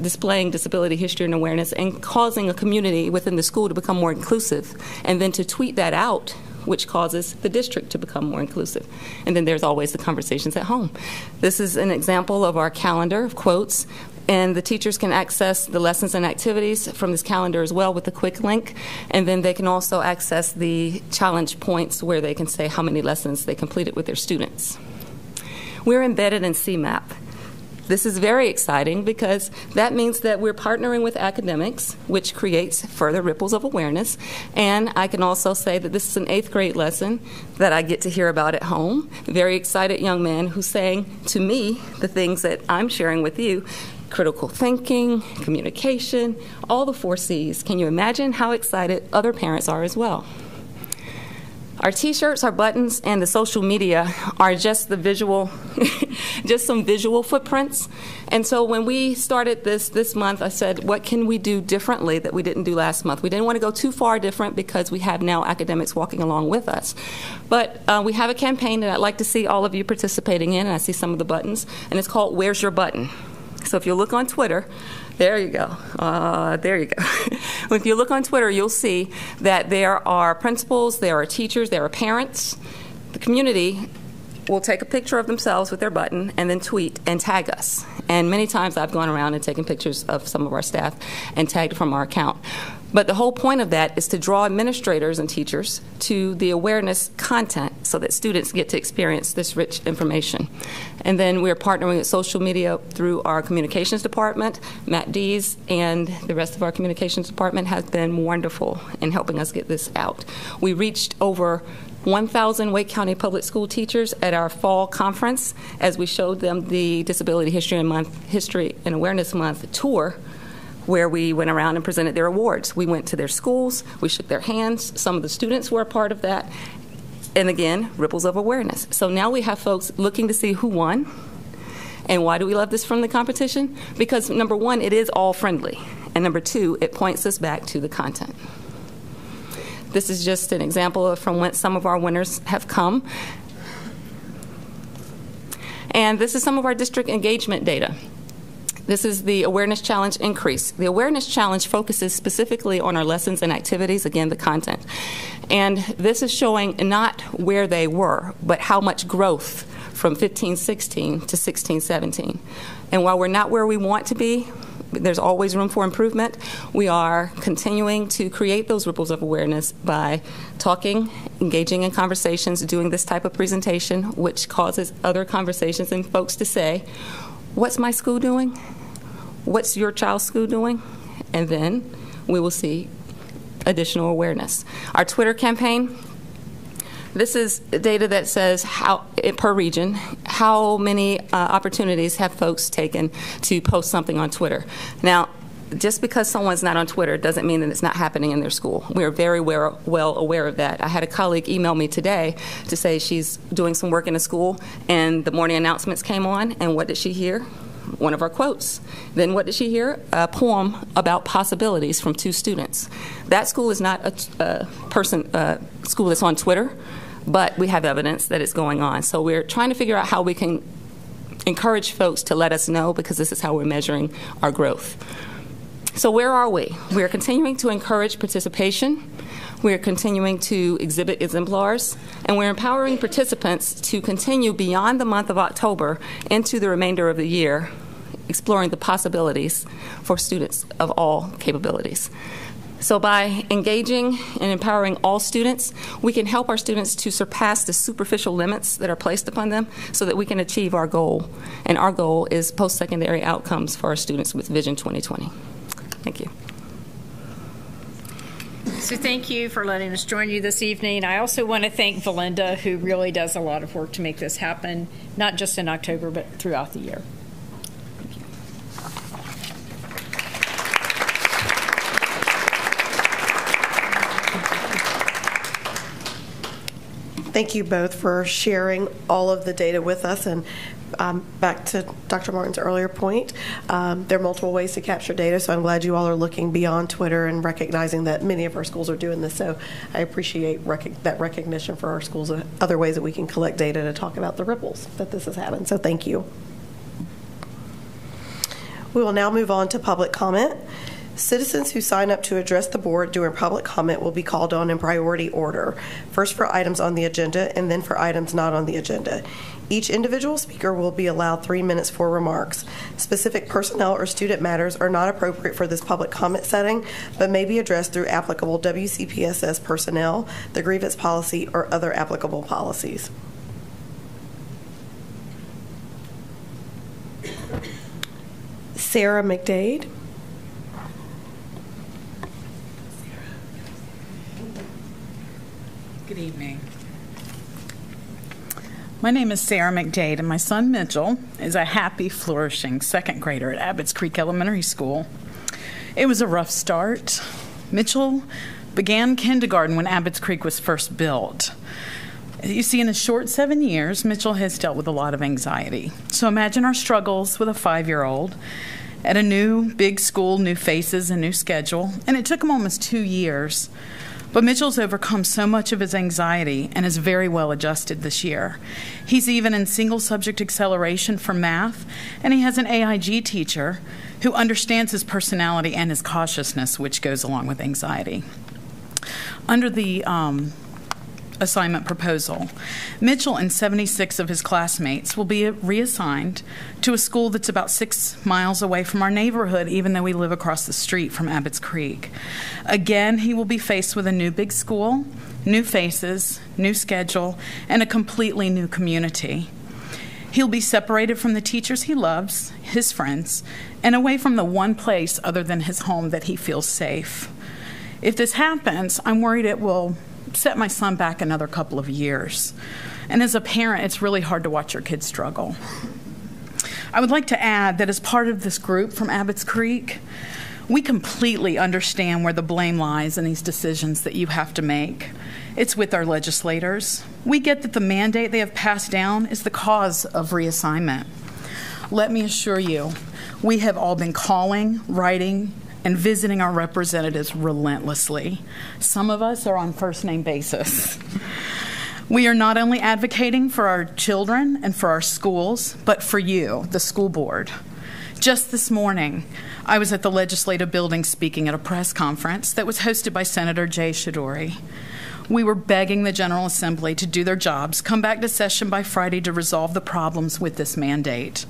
displaying disability history and awareness and causing a community within the school to become more inclusive, and then to tweet that out, which causes the district to become more inclusive. And then there's always the conversations at home. This is an example of our calendar of quotes. And the teachers can access the lessons and activities from this calendar as well with a quick link. And then they can also access the challenge points where they can say how many lessons they completed with their students. We're embedded in CMAP. This is very exciting because that means that we're partnering with academics, which creates further ripples of awareness. And I can also say that this is an 8th grade lesson that I get to hear about at home. A very excited young man who's saying to me the things that I'm sharing with you. Critical thinking, communication, all the 4 C's. Can you imagine how excited other parents are as well? Our T-shirts, our buttons, and the social media are just the visual, just some visual footprints. And so when we started this month, I said, what can we do differently that we didn't do last month? We didn't want to go too far different because we have now academics walking along with us. But we have a campaign that I'd like to see all of you participating in, and I see some of the buttons, and it's called Where's Your Button? So if you look on Twitter, there you go. There you go. If you look on Twitter, you'll see that there are principals, there are teachers, there are parents. The community will take a picture of themselves with their button and then tweet and tag us. And many times I've gone around and taken pictures of some of our staff and tagged from our account. But the whole point of that is to draw administrators and teachers to the awareness content so that students get to experience this rich information. And then we're partnering with social media through our communications department. Matt Dees and the rest of our communications department has been wonderful in helping us get this out. We reached over 1,000 Wake County Public School teachers at our fall conference as we showed them the Disability History and Awareness Month tour, where we went around and presented their awards. We went to their schools, we shook their hands, some of the students were a part of that, and again, ripples of awareness. So now we have folks looking to see who won, and why do we love this friendly competition? Because number 1, it is all friendly, and number 2, it points us back to the content. This is just an example of from whence some of our winners have come. And this is some of our district engagement data. This is the Awareness Challenge increase. The Awareness Challenge focuses specifically on our lessons and activities, again, the content. And this is showing not where they were, but how much growth from 15-16 to 16-17. And while we're not where we want to be, there's always room for improvement. We are continuing to create those ripples of awareness by talking, engaging in conversations, doing this type of presentation, which causes other conversations and folks to say, what's my school doing? What's your child's school doing? And then we will see additional awareness. Our Twitter campaign, this is data that says how, per region, how many opportunities have folks taken to post something on Twitter. Now, just because someone's not on Twitter doesn't mean that it's not happening in their school. We are very well aware of that. I had a colleague email me today to say she's doing some work in a school, and the morning announcements came on, and what did she hear? One of our quotes. Then what did she hear? A poem about possibilities from 2 students. That school is not a school that's on Twitter, but we have evidence that it's going on. So we're trying to figure out how we can encourage folks to let us know, because this is how we're measuring our growth. So where are we? We're continuing to encourage participation. We're continuing to exhibit exemplars, and we're empowering participants to continue beyond the month of October into the remainder of the year, exploring the possibilities for students of all capabilities. So by engaging and empowering all students, we can help our students to surpass the superficial limits that are placed upon them so that we can achieve our goal. And our goal is post-secondary outcomes for our students with Vision 2020. Thank you. So thank you for letting us join you this evening. I also want to thank Valinda, who really does a lot of work to make this happen, not just in October, but throughout the year. Thank you both for sharing all of the data with us. And back to Dr. Martin's earlier point, there are multiple ways to capture data, so I'm glad you all are looking beyond Twitter and recognizing that many of our schools are doing this. So I appreciate that recognition for our schools, other ways that we can collect data to talk about the ripples that this has had. So thank you. We will now move on to public comment. Citizens who sign up to address the board during public comment will be called on in priority order, first for items on the agenda and then for items not on the agenda. Each individual speaker will be allowed 3 minutes for remarks. Specific personnel or student matters are not appropriate for this public comment setting, but may be addressed through applicable WCPSS personnel, the grievance policy, or other applicable policies. Sarah McDade. Good evening. My name is Sarah McDade, and my son Mitchell is a happy, flourishing second grader at Abbott's Creek Elementary School. It was a rough start. Mitchell began kindergarten when Abbott's Creek was first built. You see, in a short 7 years, Mitchell has dealt with a lot of anxiety. So imagine our struggles with a 5-year-old at a new big school, new faces, a new schedule, and it took him almost 2 years. But Mitchell's overcome so much of his anxiety and is very well adjusted this year. He's even in single subject acceleration for math, and he has an AIG teacher who understands his personality and his cautiousness, which goes along with anxiety. Under the assignment proposal, Mitchell and 76 of his classmates will be reassigned to a school that's about 6 miles away from our neighborhood, even though we live across the street from Abbott's Creek. Again, he will be faced with a new big school, new faces, new schedule, and a completely new community. He'll be separated from the teachers he loves, his friends, and away from the one place other than his home that he feels safe. If this happens, I'm worried it will set my son back another couple of years. And as a parent, it's really hard to watch your kids struggle. I would like to add that as part of this group from Abbott's Creek, we completely understand where the blame lies in these decisions that you have to make. It's with our legislators. We get that the mandate they have passed down is the cause of reassignment. Let me assure you, we have all been calling, writing, and visiting our representatives relentlessly. Some of us are on first-name basis. We are not only advocating for our children and for our schools, but for you, the school board. Just this morning, I was at the legislative building speaking at a press conference that was hosted by Senator Jay Shadori. We were begging the General Assembly to do their jobs, come back to session by Friday to resolve the problems with this mandate.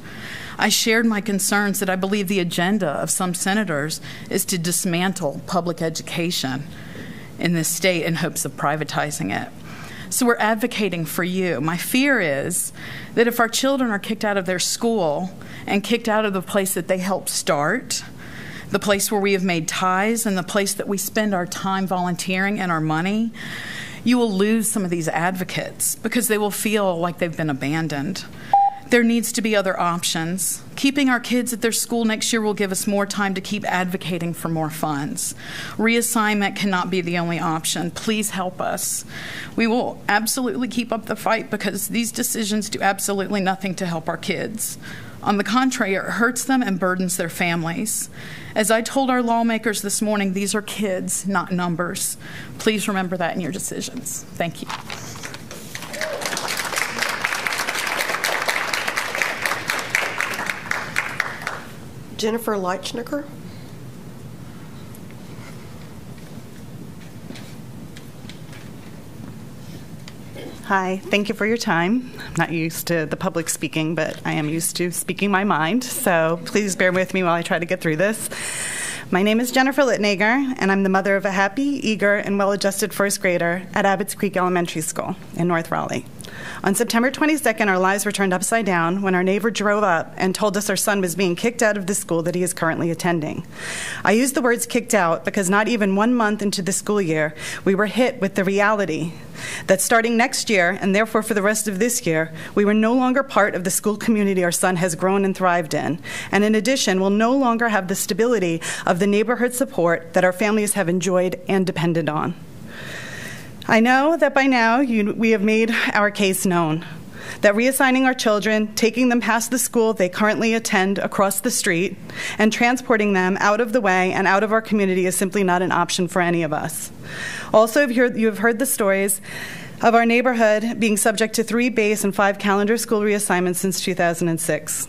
I shared my concerns that I believe the agenda of some senators is to dismantle public education in this state in hopes of privatizing it. So we're advocating for you. My fear is that if our children are kicked out of their school and kicked out of the place that they helped start, the place where we have made ties and the place that we spend our time volunteering and our money, you will lose some of these advocates because they will feel like they've been abandoned. There needs to be other options. Keeping our kids at their school next year will give us more time to keep advocating for more funds. Reassignment cannot be the only option. Please help us. We will absolutely keep up the fight because these decisions do absolutely nothing to help our kids. On the contrary, it hurts them and burdens their families. As I told our lawmakers this morning, these are kids, not numbers. Please remember that in your decisions. Thank you. Jennifer Leichnicker. Hi, thank you for your time. I'm not used to the public speaking, but I am used to speaking my mind, so please bear with me while I try to get through this. My name is Jennifer Littnager, and I'm the mother of a happy, eager, and well-adjusted first grader at Abbott's Creek Elementary School in North Raleigh. On September 22nd, our lives were turned upside down when our neighbor drove up and told us our son was being kicked out of the school that he is currently attending. I use the words kicked out because not even 1 month into the school year, we were hit with the reality that starting next year, and therefore for the rest of this year, we were no longer part of the school community our son has grown and thrived in, and in addition, will no longer have the stability of the neighborhood support that our families have enjoyed and depended on. I know that by now we have made our case known, that reassigning our children, taking them past the school they currently attend across the street, and transporting them out of the way and out of our community is simply not an option for any of us. Also, you have heard the stories of our neighborhood being subject to 3 base and 5 calendar school reassignments since 2006.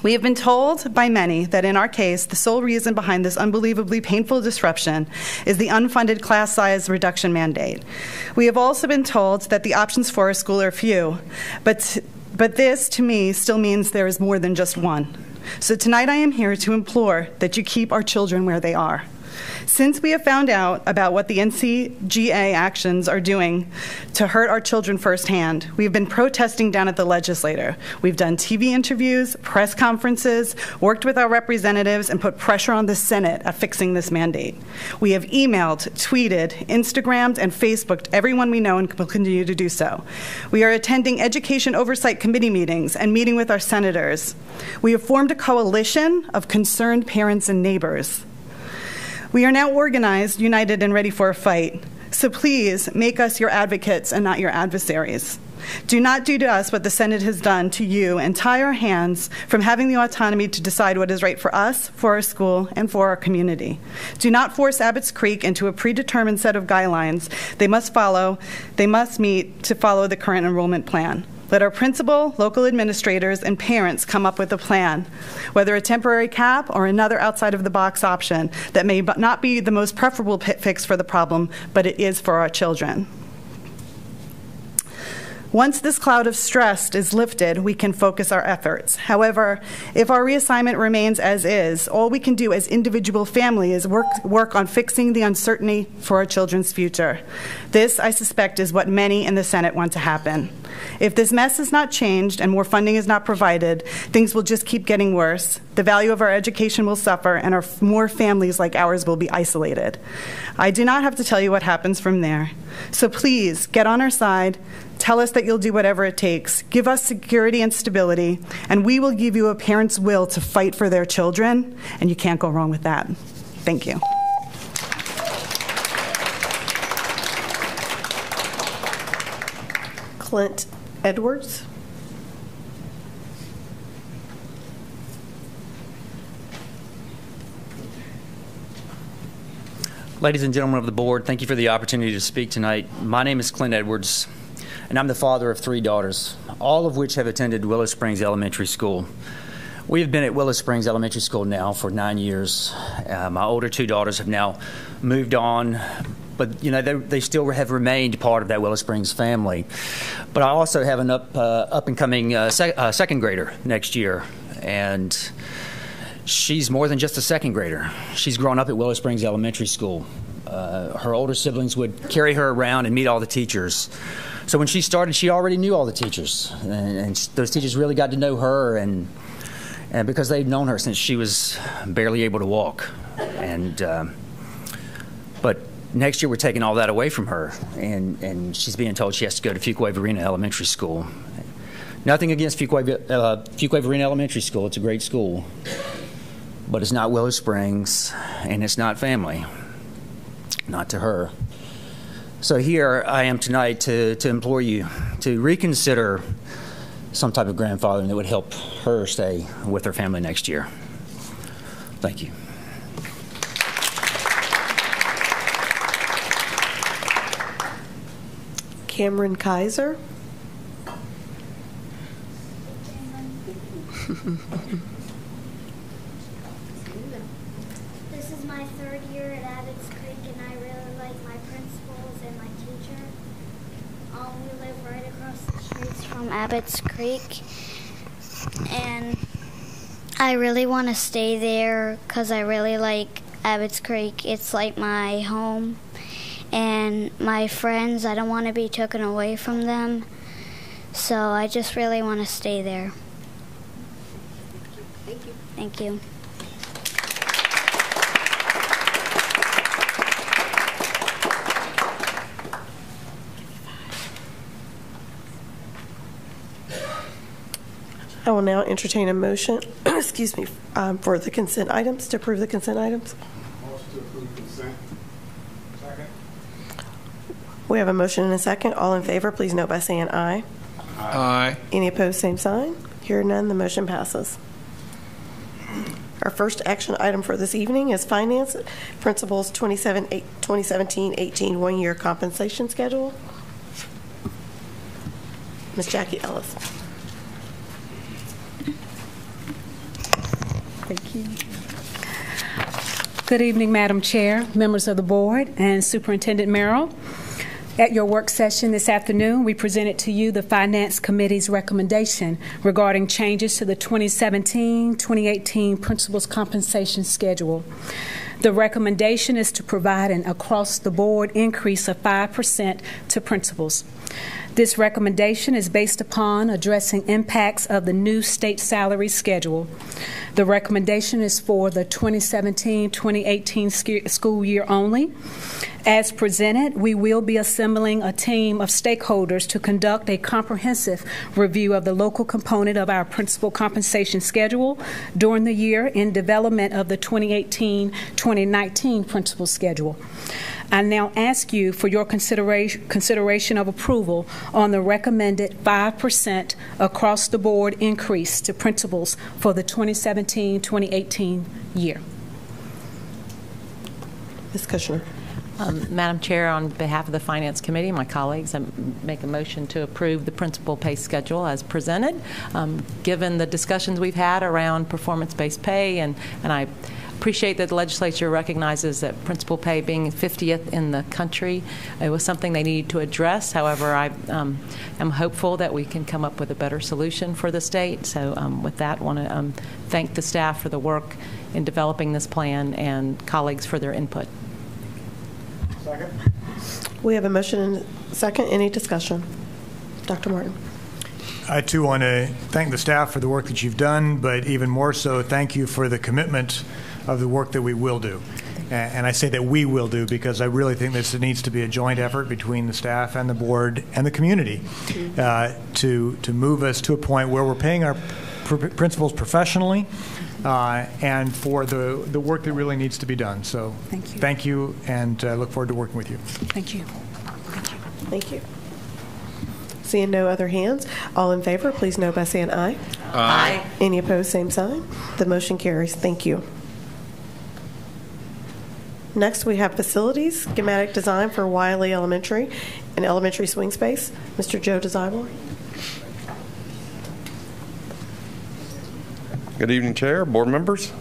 We have been told by many that in our case, the sole reason behind this unbelievably painful disruption is the unfunded class size reduction mandate. We have also been told that the options for our school are few, but this, to me, still means there is more than just one. So tonight I am here to implore that you keep our children where they are. Since we have found out about what the NCGA actions are doing to hurt our children firsthand, we've been protesting down at the legislature. We've done TV interviews, press conferences, worked with our representatives, and put pressure on the Senate at fixing this mandate. We have emailed, tweeted, Instagrammed, and Facebooked everyone we know and will continue to do so. We are attending education oversight committee meetings and meeting with our senators. We have formed a coalition of concerned parents and neighbors. We are now organized, united, and ready for a fight. So please make us your advocates and not your adversaries. Do not do to us what the Senate has done to you and tie our hands from having the autonomy to decide what is right for us, for our school, and for our community. Do not force Abbott's Creek into a predetermined set of guidelines they must meet to follow the current enrollment plan. Let our principal, local administrators, and parents come up with a plan, whether a temporary cap or another outside-of-the-box option that may not be the most preferable fix for the problem, but it is for our children. Once this cloud of stress is lifted, we can focus our efforts. However, if our reassignment remains as is, all we can do as individual families is work on fixing the uncertainty for our children's future. This, I suspect, is what many in the Senate want to happen. If this mess is not changed and more funding is not provided, things will just keep getting worse. The value of our education will suffer, and more families like ours will be isolated. I do not have to tell you what happens from there. So please, get on our side. Tell us that you'll do whatever it takes. Give us security and stability, and we will give you a parent's will to fight for their children, and you can't go wrong with that. Thank you. Clint Edwards. Ladies and gentlemen of the board, thank you for the opportunity to speak tonight. My name is Clint Edwards, and I'm the father of 3 daughters, all of which have attended Willow Springs Elementary School. We have been at Willow Springs Elementary School now for 9 years. My older 2 daughters have now moved on, but they still have remained part of that Willow Springs family. But I also have an up-and-coming second grader next year, and she's more than just a second grader. She's grown up at Willow Springs Elementary School. Her older siblings would carry her around and meet all the teachers. So when she started, she already knew all the teachers, and those teachers really got to know her, and because they've known her since she was barely able to walk. But next year we're taking all that away from her, and she's being told she has to go to Fuquay-Varina Elementary School. Nothing against Fuquay-Varina Elementary School. It's a great school. But it's not Willow Springs, and it's not family. Not to her. So here I am tonight to implore you to reconsider some type of grandfathering that would help her stay with her family next year. Thank you. Cameron Kaiser. This is my 3rd year at Abbott's Creek, and I really like my principals and my teacher. We live right across the streets from Abbott's Creek, and I really want to stay there because I really like Abbots Creek. It's like my home. And my friends, I don't want to be taken away from them. So I just really want to stay there. Thank you. Thank you. I will now entertain a motion, excuse me, for the consent items, to approve the consent items. Motion to approve consent. Second. We have a motion and a second. All in favor, please note by saying aye. Aye. Any opposed, same sign. Hearing none, the motion passes. Our first action item for this evening is Finance Principals 2017-18 one-year compensation schedule. Ms. Jackie Ellis. Thank you. Good evening, Madam Chair, members of the board, and Superintendent Merrill. At your work session this afternoon, we presented to you the Finance Committee's recommendation regarding changes to the 2017-2018 Principals Compensation Schedule. The recommendation is to provide an across-the-board increase of 5% to principals. This recommendation is based upon addressing impacts of the new state salary schedule. The recommendation is for the 2017-2018 school year only. As presented, we will be assembling a team of stakeholders to conduct a comprehensive review of the local component of our principal compensation schedule during the year in development of the 2018-2019 principal schedule. I now ask you for your consideration of approval on the recommended 5% across-the-board increase to principals for the 2017-2018 year. Ms. Kushner. Madam Chair, on behalf of the Finance Committee, my colleagues, I make a motion to approve the principal pay schedule as presented. Given the discussions we've had around performance-based pay, and I appreciate that the legislature recognizes that principal pay being 50th in the country, it was something they needed to address. However, I am hopeful that we can come up with a better solution for the state. So with that, I want to thank the staff for the work in developing this plan and colleagues for their input. Second. We have a motion and a second. Any discussion? Dr. Martin. I, too, want to thank the staff for the work that you've done, but even more so, thank you for the commitment of the work that we will do. And I say that we will do because I really think this needs to be a joint effort between the staff and the board and the community to move us to a point where we're paying our principals professionally and for the work that really needs to be done. So thank you, and I look forward to working with you. Thank you. Thank you. Thank you. Seeing no other hands, all in favor, please note by saying aye. Aye. Any opposed, same sign. The motion carries. Thank you. Next, we have facilities, schematic design for Wiley Elementary and elementary swing space. Mr. Joe DeZibel. Good evening, Chair, board members.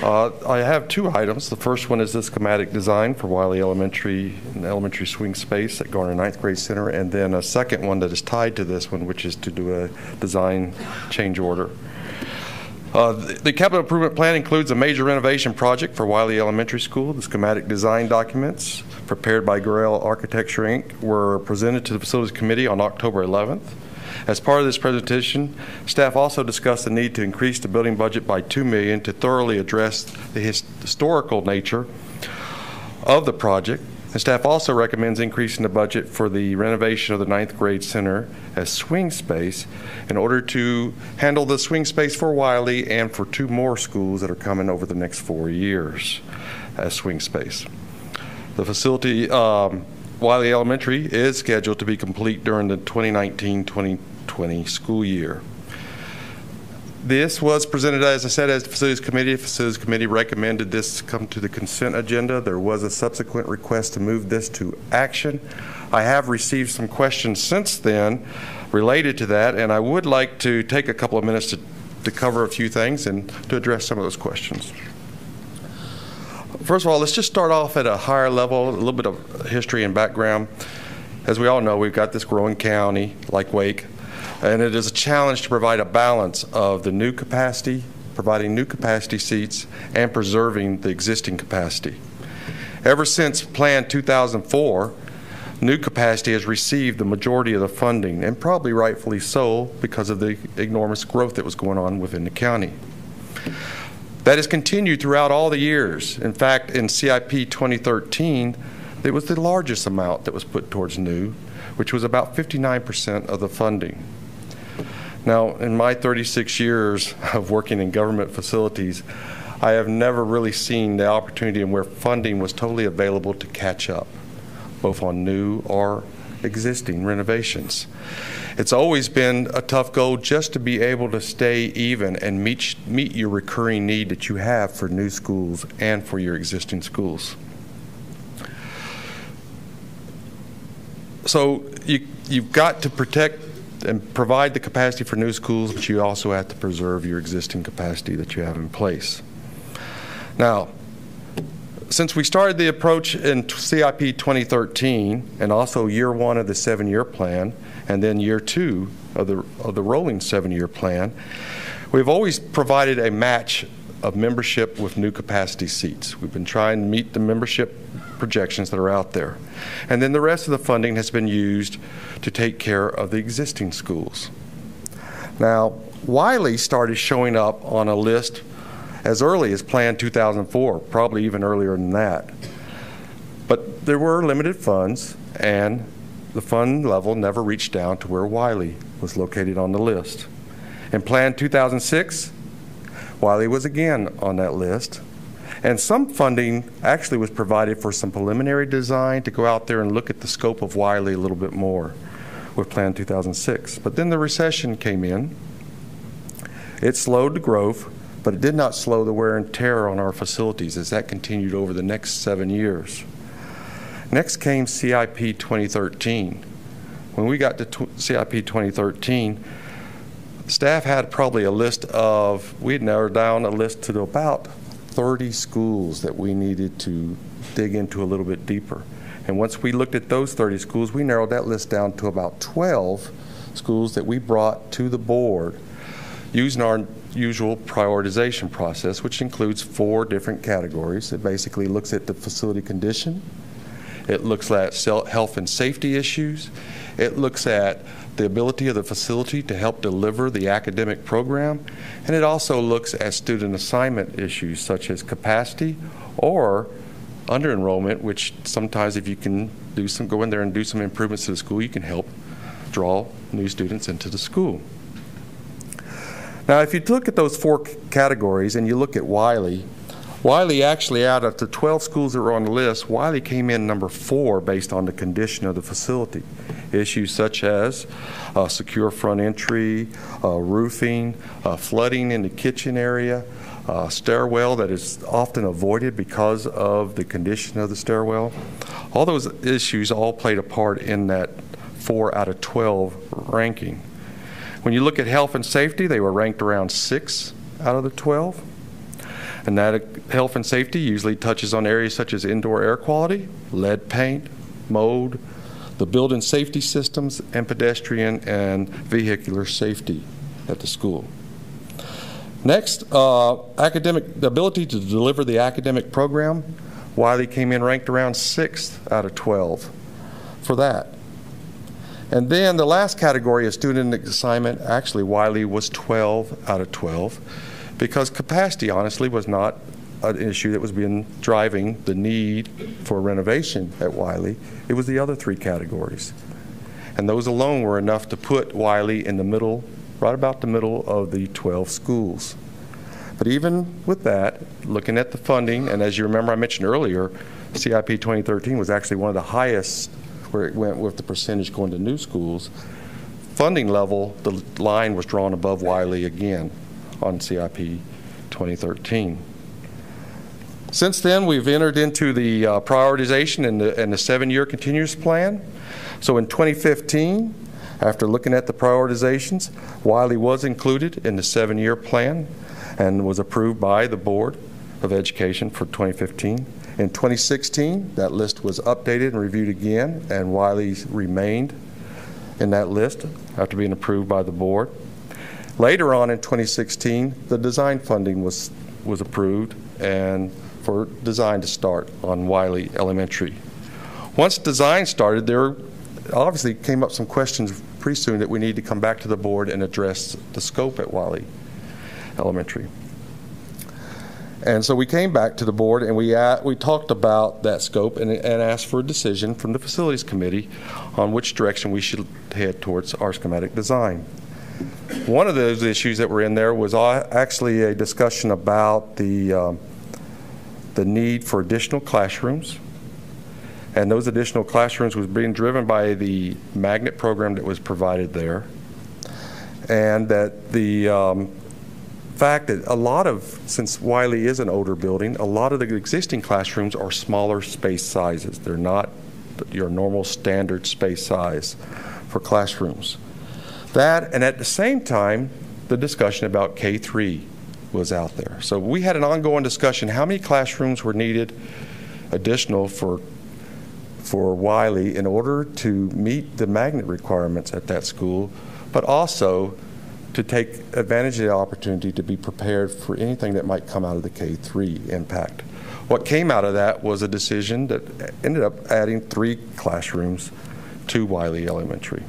I have two items. The first one is the schematic design for Wiley Elementary and elementary swing space at Garner Ninth Grade Center, and then a second one that is tied to this one, which is to do a design change order. The capital improvement plan includes a major renovation project for Wiley Elementary School. The schematic design documents prepared by Gorell Architecture, Inc. were presented to the Facilities Committee on October 11th. As part of this presentation, staff also discussed the need to increase the building budget by $2 million to thoroughly address the historical nature of the project. The staff also recommends increasing the budget for the renovation of the ninth grade center as swing space in order to handle the swing space for Wiley and for two more schools that are coming over the next 4 years as swing space. The facility, Wiley Elementary, is scheduled to be complete during the 2019-2020 school year. This was presented, as I said, as the Facilities Committee. The Facilities Committee recommended this come to the consent agenda. There was a subsequent request to move this to action. I have received some questions since then related to that, and I would like to take a couple of minutes to cover a few things and to address some of those questions. First of all, let's just start off at a higher level, a little bit of history and background. As we all know, we've got this growing county like Wake, and it is a challenge to provide a balance of the new capacity providing new capacity seats, and preserving the existing capacity. Ever since Plan 2004, new capacity has received the majority of the funding, and probably rightfully so because of the enormous growth that was going on within the county. That has continued throughout all the years. In fact, in CIP 2013, it was the largest amount that was put towards new, which was about 59% of the funding. Now, in my 36 years of working in government facilities, I have never really seen the opportunity in where funding was totally available to catch up, both on new or existing renovations. It's always been a tough goal just to be able to stay even and meet your recurring need that you have for new schools and for your existing schools. So you've got to protect and provide the capacity for new schools, but you also have to preserve your existing capacity that you have in place. Now, since we started the approach in CIP 2013 and also year one of the 7-year plan and then year two of the rolling 7-year plan, we've always provided a match of membership with new capacity seats. We've been trying to meet the membership projections that are out there. And then the rest of the funding has been used to take care of the existing schools. Now, Wiley started showing up on a list as early as Plan 2004, probably even earlier than that. But there were limited funds, and the fund level never reached down to where Wiley was located on the list. In Plan 2006, Wiley was again on that list, and some funding actually was provided for some preliminary design to go out there and look at the scope of Wiley a little bit more with Plan 2006. But then the recession came in. It slowed the growth, but it did not slow the wear and tear on our facilities as that continued over the next 7 years. Next came CIP 2013. When we got to CIP 2013, staff had probably a list of, we had narrowed down a list to about 30 schools that we needed to dig into a little bit deeper. And once we looked at those 30 schools, we narrowed that list down to about 12 schools that we brought to the board using our usual prioritization process, which includes 4 different categories. It basically looks at the facility condition. It looks at health and safety issues. It looks at the ability of the facility to help deliver the academic program. And it also looks at student assignment issues such as capacity or under enrollment, which sometimes if you can go in there and do some improvements to the school, you can help draw new students into the school. Now, if you look at those 4 categories and you look at Wiley actually, out of the 12 schools that were on the list, Wiley came in number 4 based on the condition of the facility. Issues such as secure front entry, roofing, flooding in the kitchen area, stairwell that is often avoided because of the condition of the stairwell. All those issues all played a part in that 4 out of 12 ranking. When you look at health and safety, they were ranked around 6 out of the 12. And that health and safety usually touches on areas such as indoor air quality, lead paint, mold, the building safety systems, and pedestrian and vehicular safety at the school. Next, the ability to deliver the academic program. Wiley came in ranked around 6th out of 12 for that. And then the last category of student assignment, actually Wiley was 12 out of 12 because capacity honestly was not an issue that was driving the need for renovation at Wiley. It was the other 3 categories. And those alone were enough to put Wiley in the middle, right about the middle of the 12 schools. But even with that, looking at the funding, and as you remember I mentioned earlier, CIP 2013 was actually one of the highest where it went with the percentage going to new schools. Funding level, the line was drawn above Wiley again on CIP 2013. Since then, we've entered into the prioritization and the 7-year continuous plan. So in 2015, after looking at the prioritizations, Wiley was included in the 7-year plan and was approved by the Board of Education for 2015. In 2016, that list was updated and reviewed again, and Wiley remained in that list after being approved by the board. Later on in 2016, the design funding was approved and for design to start on Wiley Elementary. Once design started, there obviously came up some questions pretty soon that we need to come back to the board and address the scope at Wiley Elementary. And so we came back to the board and we talked about that scope and asked for a decision from the Facilities Committee on which direction we should head towards our schematic design. One of those issues that were in there was actually a discussion about the need for additional classrooms. And those additional classrooms was being driven by the magnet program that was provided there. And that the fact that since Wiley is an older building, a lot of the existing classrooms are smaller space sizes. They're not your normal standard space size for classrooms. That, and at the same time, the discussion about K-3 was out there. So we had an ongoing discussion how many classrooms were needed additional for Wiley in order to meet the magnet requirements at that school, but also to take advantage of the opportunity to be prepared for anything that might come out of the K-3 impact. What came out of that was a decision that ended up adding 3 classrooms to Wiley Elementary.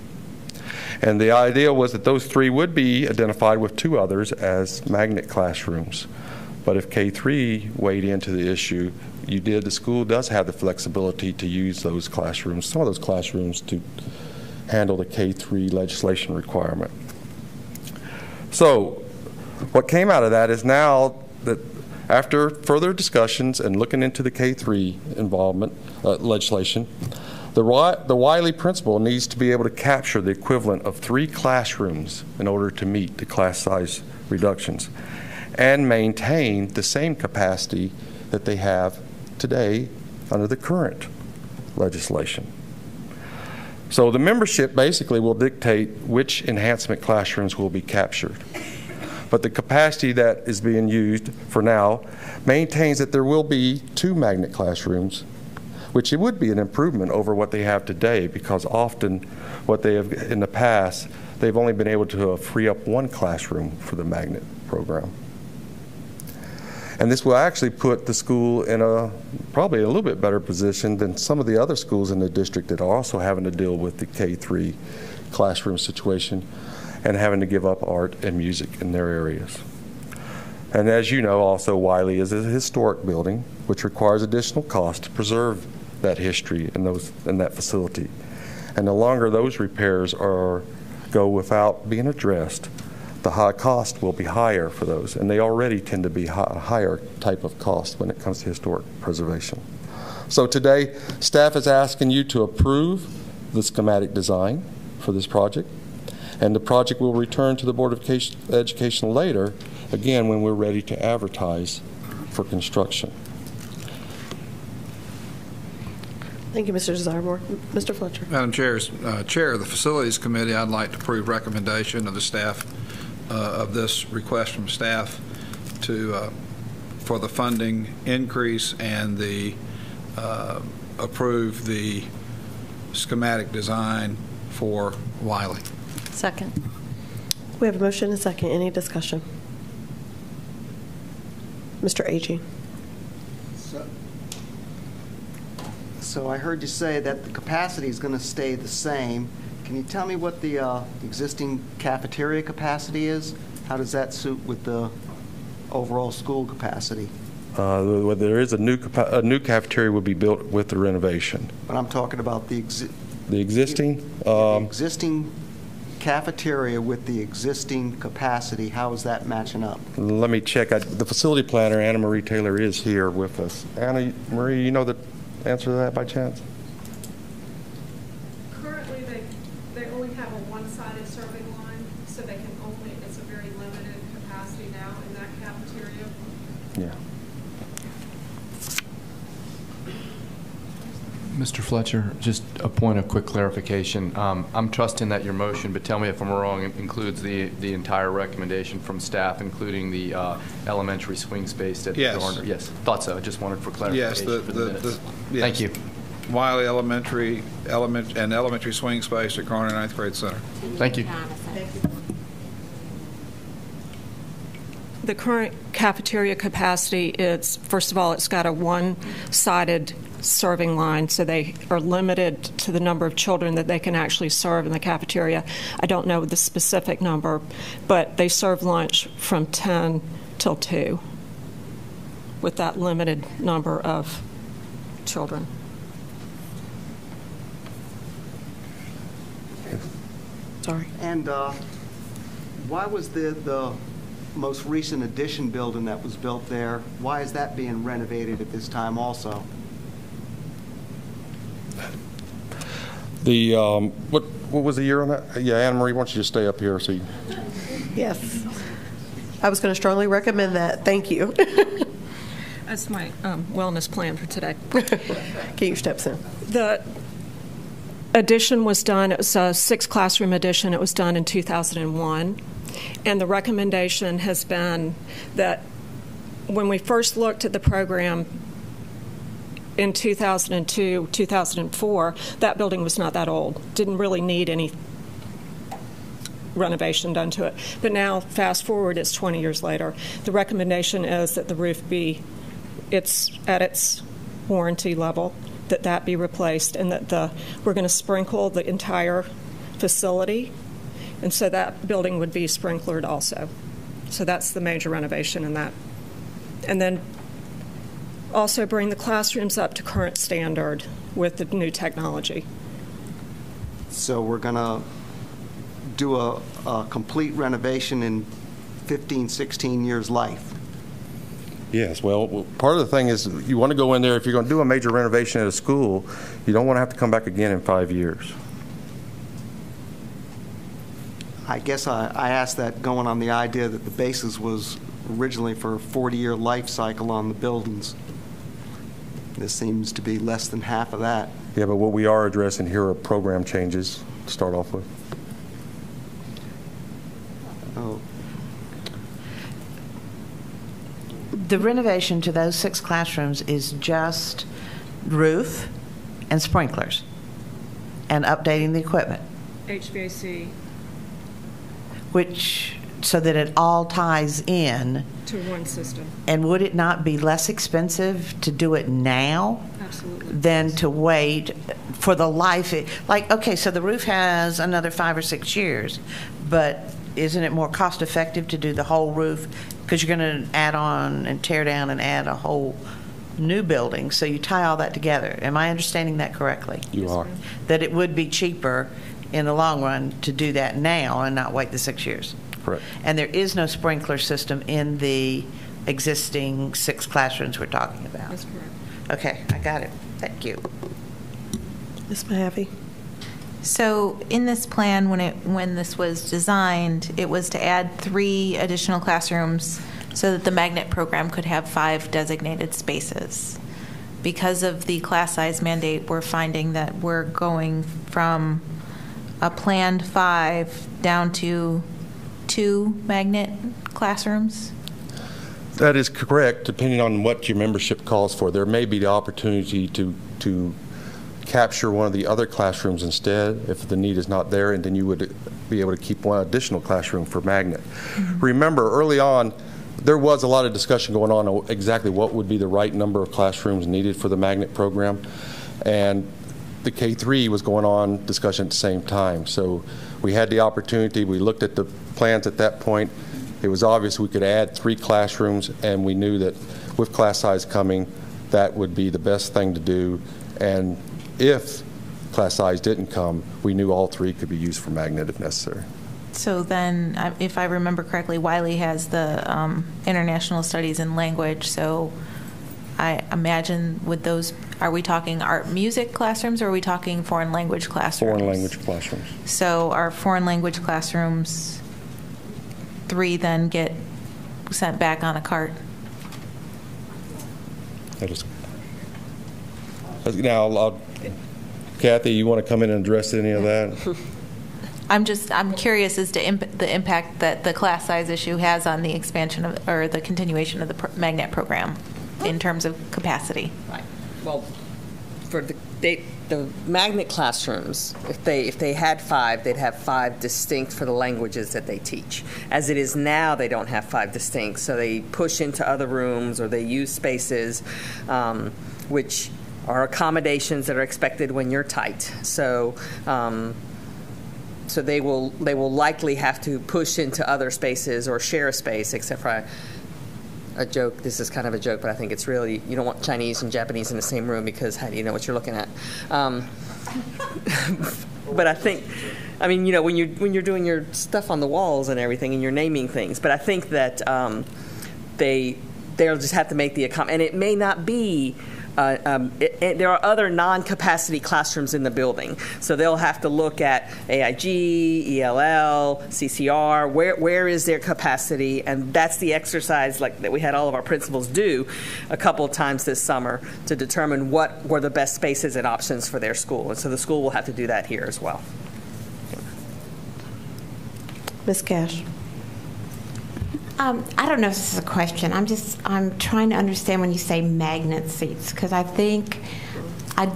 And the idea was that those 3 would be identified with 2 others as magnet classrooms. But if K-3 weighed into the issue, the school does have the flexibility to use those classrooms, some of those classrooms, to handle the K-3 legislation requirement. So what came out of that is now that after further discussions and looking into the K-3 involvement legislation, the Wiley principal needs to be able to capture the equivalent of 3 classrooms in order to meet the class size reductions and maintain the same capacity that they have today under the current legislation. So the membership basically will dictate which enhancement classrooms will be captured. But the capacity that is being used for now maintains that there will be 2 magnet classrooms, which it would be an improvement over what they have today, because often what they have in the past, they've only been able to free up 1 classroom for the magnet program. And this will actually put the school in probably a little bit better position than some of the other schools in the district that are also having to deal with the K-3 classroom situation and having to give up art and music in their areas. And as you know, also Wiley is a historic building, which requires additional cost to preserve that history and that facility. And the longer those repairs go without being addressed, the high cost will be higher for those, and they already tend to be a higher type of cost when it comes to historic preservation. So today, staff is asking you to approve the schematic design for this project, and the project will return to the Board of Education later, again, when we're ready to advertise for construction. Thank you, Mr. Desiremore. Mr. Fletcher. Madam Chair, Chair of the Facilities Committee, I'd like to approve recommendation of the staff of this request from staff for the funding increase and approve the schematic design for Wiley. Second. We have a motion and a second. Any discussion? Mr. Agee. So I heard you say that the capacity is going to stay the same. Can you tell me what the existing cafeteria capacity is? How does that suit with the overall school capacity? There is a new cafeteria will be built with the renovation. But I'm talking about the existing cafeteria with the existing capacity. How is that matching up? Let me check. The facility planner, Anna Marie Taylor, is here with us. Anna Marie, you know the answer to that by chance? Currently, they only have a one-sided serving line, so they can it's a very limited capacity now in that cafeteria. Yeah. Mr. Fletcher, just a point of quick clarification. I'm trusting that your motion, but tell me if I'm wrong, includes the entire recommendation from staff, including the elementary swing space at the Garner. Yes, thought so. I just wanted for clarification. Yes, yes. Thank you. Wiley Elementary and elementary swing space at Garner Ninth Grade Center. Thank you. The current cafeteria capacity is, first of all, it's got a one-sided serving line, so they are limited to the number of children that they can actually serve in the cafeteria. I don't know the specific number, but they serve lunch from 10 till 2 with that limited number of children. Sorry. And why was the most recent addition building that was built there, why is that being renovated at this time also? The what was the year on that? Yeah, Anna Marie, why don't you just stay up here so you... Yes. I was going to strongly recommend that. Thank you. That's my wellness plan for today. Get your steps in. The addition was done, it was a 6-classroom addition. It was done in 2001. And the recommendation has been that when we first looked at the program in 2002, 2004, that building was not that old. Didn't really need any renovation done to it. But now, fast forward, it's 20 years later. The recommendation is that the roof it's at its warranty level, that be replaced, and that we're going to sprinkle the entire facility, and so that building would be sprinklered also. So that's the major renovation in that. And then also bring the classrooms up to current standard with the new technology. So we're going to do a complete renovation in 15, 16 years' life. Yes, well, part of the thing is you want to go in there, if you're going to do a major renovation at a school, you don't want to have to come back again in 5 years. I guess I asked that going on the idea that the basis was originally for a 40-year life cycle on the buildings. This seems to be less than half of that. Yeah, but what we are addressing here are program changes to start off with. Oh. The renovation to those 6 classrooms is just roof and sprinklers and updating the equipment. HVAC. So that it all ties in. To one system. And would it not be less expensive to do it now? Absolutely. Than to wait for the life? Okay, so the roof has another 5 or 6 years, but isn't it more cost effective to do the whole roof? Because you're going to add on and tear down and add a whole new building, so you tie all that together. Am I understanding that correctly? You are. That it would be cheaper in the long run to do that now and not wait the 6 years. Correct. And there is no sprinkler system in the existing 6 classrooms we're talking about. That's correct. Okay, I got it. Thank you. Ms. Mahaffey. So in this plan, when this was designed, it was to add 3 additional classrooms so that the magnet program could have 5 designated spaces. Because of the class size mandate, we're finding that we're going from a planned 5 down to 2 magnet classrooms? That is correct, depending on what your membership calls for. There may be the opportunity to capture one of the other classrooms instead if the need is not there, and then you would be able to keep one additional classroom for magnet. Mm-hmm. Remember, early on, there was a lot of discussion going on exactly what would be the right number of classrooms needed for the magnet program, and the K-3 was going on discussion at the same time. So we had the opportunity, we looked at the plans at that point. It was obvious we could add 3 classrooms, and we knew that with class size coming, that would be the best thing to do. And if class size didn't come, we knew all 3 could be used for magnet if necessary. So then, if I remember correctly, Wiley has the international studies in language, so I imagine with those, are we talking art music classrooms, or are we talking foreign language classrooms? Foreign language classrooms. So our foreign language classrooms, 3 then get sent back on a cart? Now, Kathy, you want to come in and address any of that? I'm curious as to the impact that the class size issue has on the expansion of, or the continuation of the magnet program in terms of capacity. Right. Well, the magnet classrooms, if they had 5, they'd have 5 distinct for the languages that they teach. As it is now, they don't have 5 distinct, so they push into other rooms or they use spaces, which are accommodations that are expected when you're tight. So they will likely have to push into other spaces or share a space, except for a joke. This is kind of a joke, but I think it's really, you don't want Chinese and Japanese in the same room because how do you know what you're looking at? But I think, I mean, when you're doing your stuff on the walls and everything and you're naming things, but I think that they'll just have to make the and it may not be. There are other non-capacity classrooms in the building, so they'll have to look at AIG, ELL, CCR. Where is their capacity? And that's the exercise that we had all of our principals do a couple of times this summer to determine what were the best spaces and options for their school. And so the school will have to do that here as well. Ms. Cash. I don't know if this is a question. I'm trying to understand when you say magnet seats, because I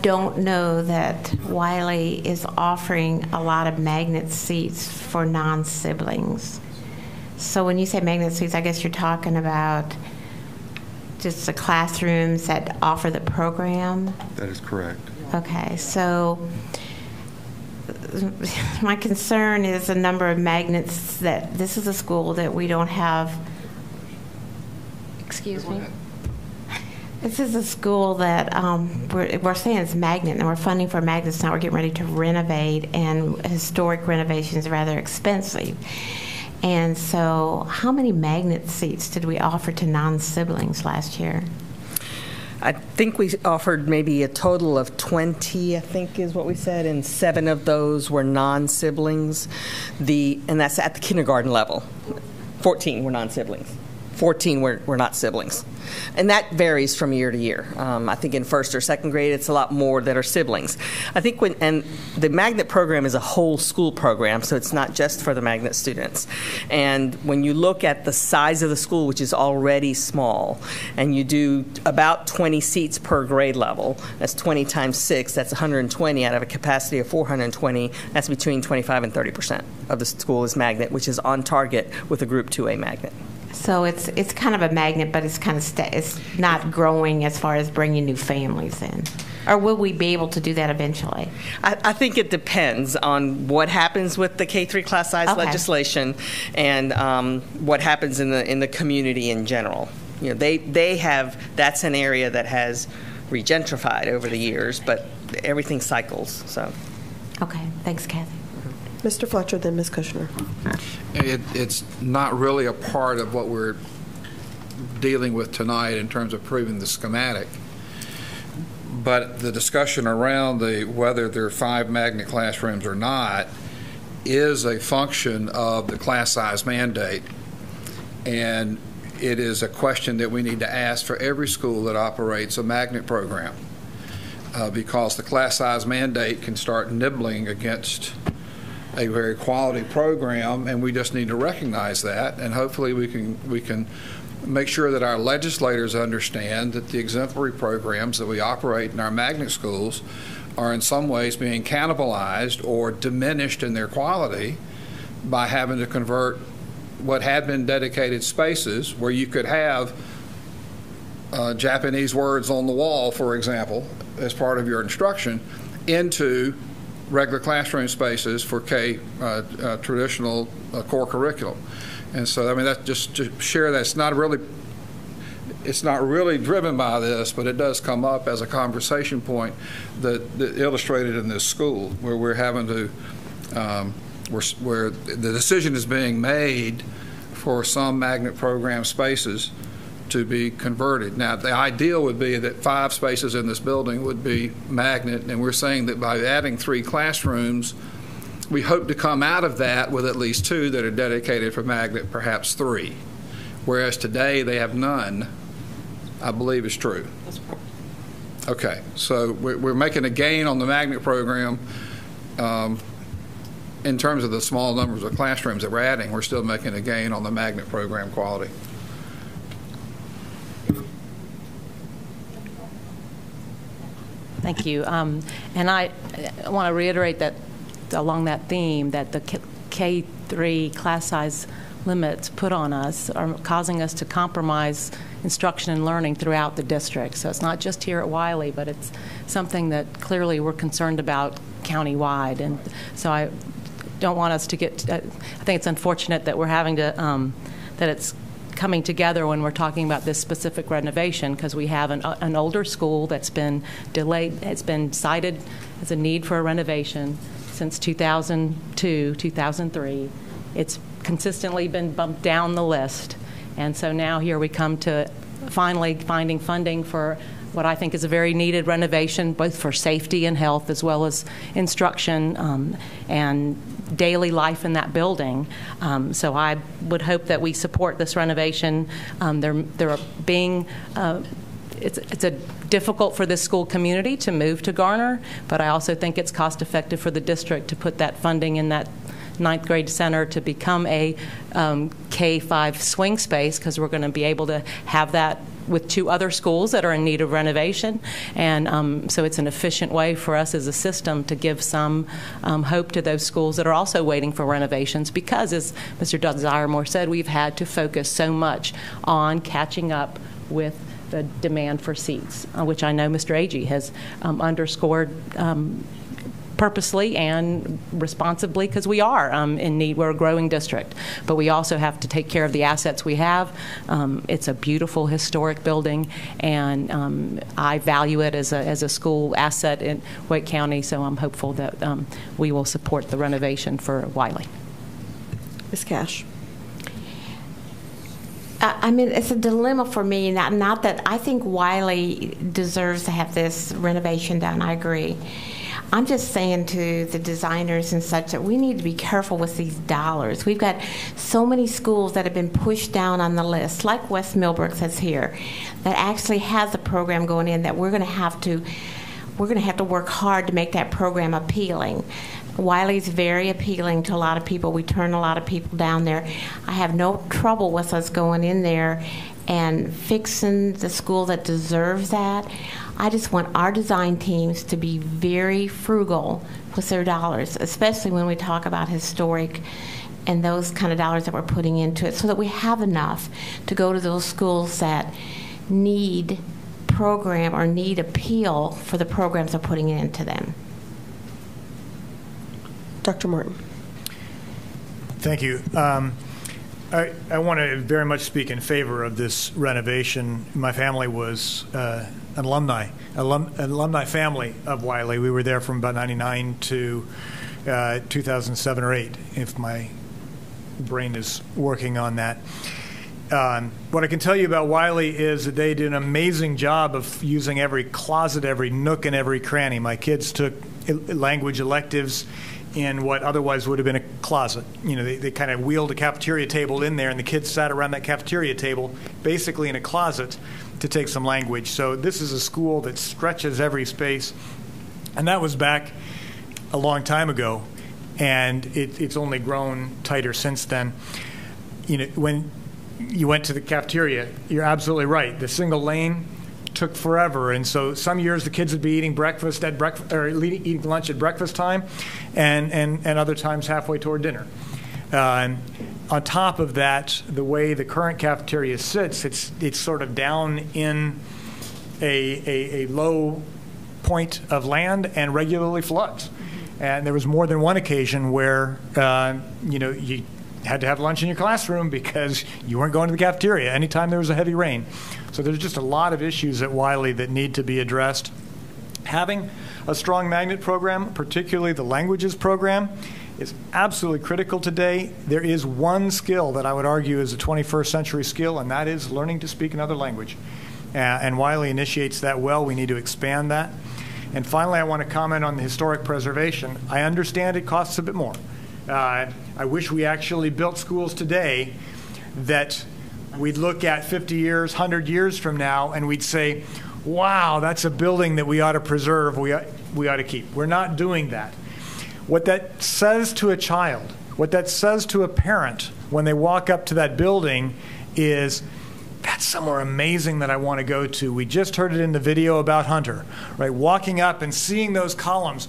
don't know that Wiley is offering a lot of magnet seats for non-siblings. So when you say magnet seats, I guess you're talking about just the classrooms that offer the program? That is correct. Okay, so my concern is the number of magnets that this is a school that we don't have. Excuse me. This is a school that we're saying it's magnet, and we're funding for magnets now. We're getting ready to renovate, and historic renovations are rather expensive. And so, how many magnet seats did we offer to non-siblings last year? I think we offered maybe a total of 20, I think is what we said, and 7 of those were non-siblings. And that's at the kindergarten level. 14 were non-siblings. 14 were not siblings. And that varies from year to year. I think in first or second grade, it's a lot more that are siblings. I think and the magnet program is a whole school program, so it's not just for the magnet students. And when you look at the size of the school, which is already small, and you do about 20 seats per grade level, that's 20 times 6, that's 120 out of a capacity of 420. That's between 25 and 30% of the school is magnet, which is on target with a Group 2A magnet. So it's kind of a magnet, but it's kind of it's not growing as far as bringing new families in. Or will we be able to do that eventually? I think it depends on what happens with the K-3 class size legislation and what happens in the community in general. They have, that's an area that has regentrified over the years, but everything cycles. So. Okay, thanks, Kathy. Mr. Fletcher, then Ms. Kushner. It's not really a part of what we're dealing with tonight in terms of proving the schematic. But the discussion around whether there are 5 magnet classrooms or not is a function of the class size mandate. And it is a question that we need to ask for every school that operates a magnet program. Because the class size mandate can start nibbling against a very quality program, and we just need to recognize that, and hopefully we can make sure that our legislators understand that the exemplary programs that we operate in our magnet schools are in some ways being cannibalized or diminished in their quality by having to convert what had been dedicated spaces where you could have Japanese words on the wall, for example, as part of your instruction, into regular classroom spaces for traditional core curriculum. And so, I mean, that's just to share that it's not really driven by this, but it does come up as a conversation point that illustrated in this school where we're having to, where the decision is being made for some magnet program spaces to be converted. Now, the ideal would be that 5 spaces in this building would be magnet, and we're saying that by adding 3 classrooms, we hope to come out of that with at least 2 that are dedicated for magnet, perhaps 3. Whereas today they have none, I believe is true. Okay, so we're making a gain on the magnet program in terms of the small numbers of classrooms that we're adding. We're still making a gain on the magnet program quality. Thank you. And I want to reiterate that along that theme, that the K-3 class size limits put on us are causing us to compromise instruction and learning throughout the district. So it's not just here at Wiley, but it's something that clearly we're concerned about countywide. And so I don't want us to get, I think it's unfortunate that we're having to, that it's coming together when we're talking about this specific renovation, because we have an older school that's been delayed, it's been cited as a need for a renovation since 2002, 2003. It's consistently been bumped down the list. And so now here we come to finally finding funding for what I think is a very needed renovation, both for safety and health, as well as instruction and daily life in that building. So I would hope that we support this renovation. It's difficult for this school community to move to Garner, but I also think it's cost effective for the district to put that funding in that 9th grade center to become a K-5 swing space, because we're going to be able to have that with 2 other schools that are in need of renovation. And so it's an efficient way for us as a system to give some hope to those schools that are also waiting for renovations, because, as Mr. Desiremore said, we've had to focus so much on catching up with the demand for seats, which I know Mr. Agee has underscored purposely and responsibly, because we are in need. We're a growing district, but we also have to take care of the assets we have. It's a beautiful historic building, and I value it as a school asset in Wake County, so I'm hopeful that we will support the renovation for Wiley. Ms. Cash. I mean, it's a dilemma for me. Not that I think Wiley deserves to have this renovation done. I agree. I'm just saying to the designers and such that we need to be careful with these dollars. We've got so many schools that have been pushed down on the list, like West Millbrook says here, that actually has a program going in that we're going to have to work hard to make that program appealing. Wiley's very appealing to a lot of people. We turn a lot of people down there. I have no trouble with us going in there and fixing the school that deserves that. I just want our design teams to be very frugal with their dollars, especially when we talk about historic and those kind of dollars that we're putting into it, so that we have enough to go to those schools that need program or need appeal for the programs they're putting into them. Dr. Morton. Thank you. I want to very much speak in favor of this renovation. My family was an alumni family of Wiley. We were there from about 99 to 2007 or 8, if my brain is working on that. What I can tell you about Wiley is that they did an amazing job of using every closet, every nook, and every cranny. My kids took language electives in what otherwise would have been a closet. You know, they kind of wheeled a cafeteria table in there, and the kids sat around that cafeteria table, basically in a closet, to take some language. So this is a school that stretches every space, and that was back a long time ago, and it's only grown tighter since then. You know, when you went to the cafeteria, you're absolutely right. The single lane took forever, and so some years the kids would be eating breakfast at eating lunch at breakfast time, and other times halfway toward dinner. On top of that, the way the current cafeteria sits, it's sort of down in a low point of land and regularly floods. And there was more than one occasion where you had to have lunch in your classroom because you weren't going to the cafeteria anytime there was a heavy rain. So there's just a lot of issues at Wiley that need to be addressed. Having a strong magnet program, particularly the languages program, is absolutely critical today. There is one skill that I would argue is a 21st century skill, and that is learning to speak another language. And Wiley initiates that well. We need to expand that. And finally, I want to comment on the historic preservation. I understand it costs a bit more. I wish we actually built schools today that we'd look at 50 years, 100 years from now, and we'd say, wow, that's a building that we ought to preserve, we ought to keep. We're not doing that. What that says to a child, what that says to a parent when they walk up to that building is, that's somewhere amazing that I want to go to. We just heard it in the video about Hunter, right? Walking up and seeing those columns.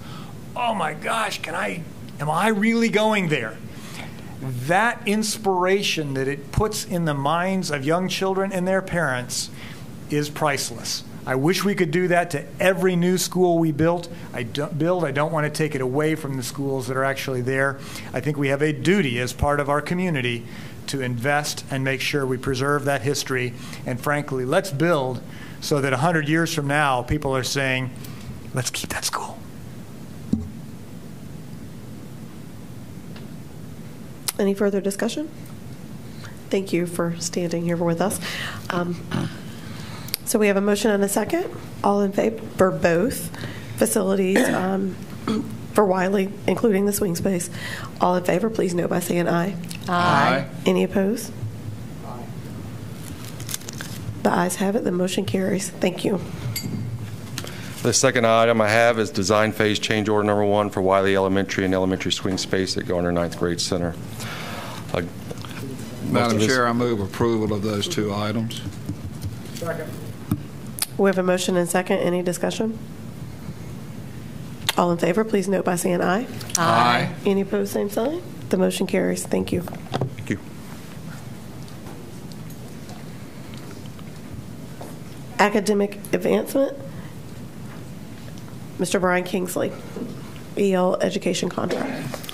Oh my gosh, am I really going there? That inspiration that it puts in the minds of young children and their parents is priceless. I wish we could do that to every new school we build. I don't want to take it away from the schools that are actually there. I think we have a duty as part of our community to invest and make sure we preserve that history. And frankly, let's build so that 100 years from now, people are saying, let's keep that school. Any further discussion? Thank you for standing here with us. So we have a motion and a second. All in favor for both facilities for Wiley, including the swing space. All in favor, please note by saying aye. Aye. Any opposed? Aye. The ayes have it. The motion carries. Thank you. The second item I have is design phase change order number 1 for Wiley Elementary and elementary swing space at Garner Ninth Grade Center. Madam Chair, I move approval of those 2 items. Second. We have a motion and second. Any discussion? All in favor, please note by saying aye. Aye. Any opposed, same sign. The motion carries. Thank you. Thank you. Academic advancement. Mr. Brian Kingsley, EL Education Contract.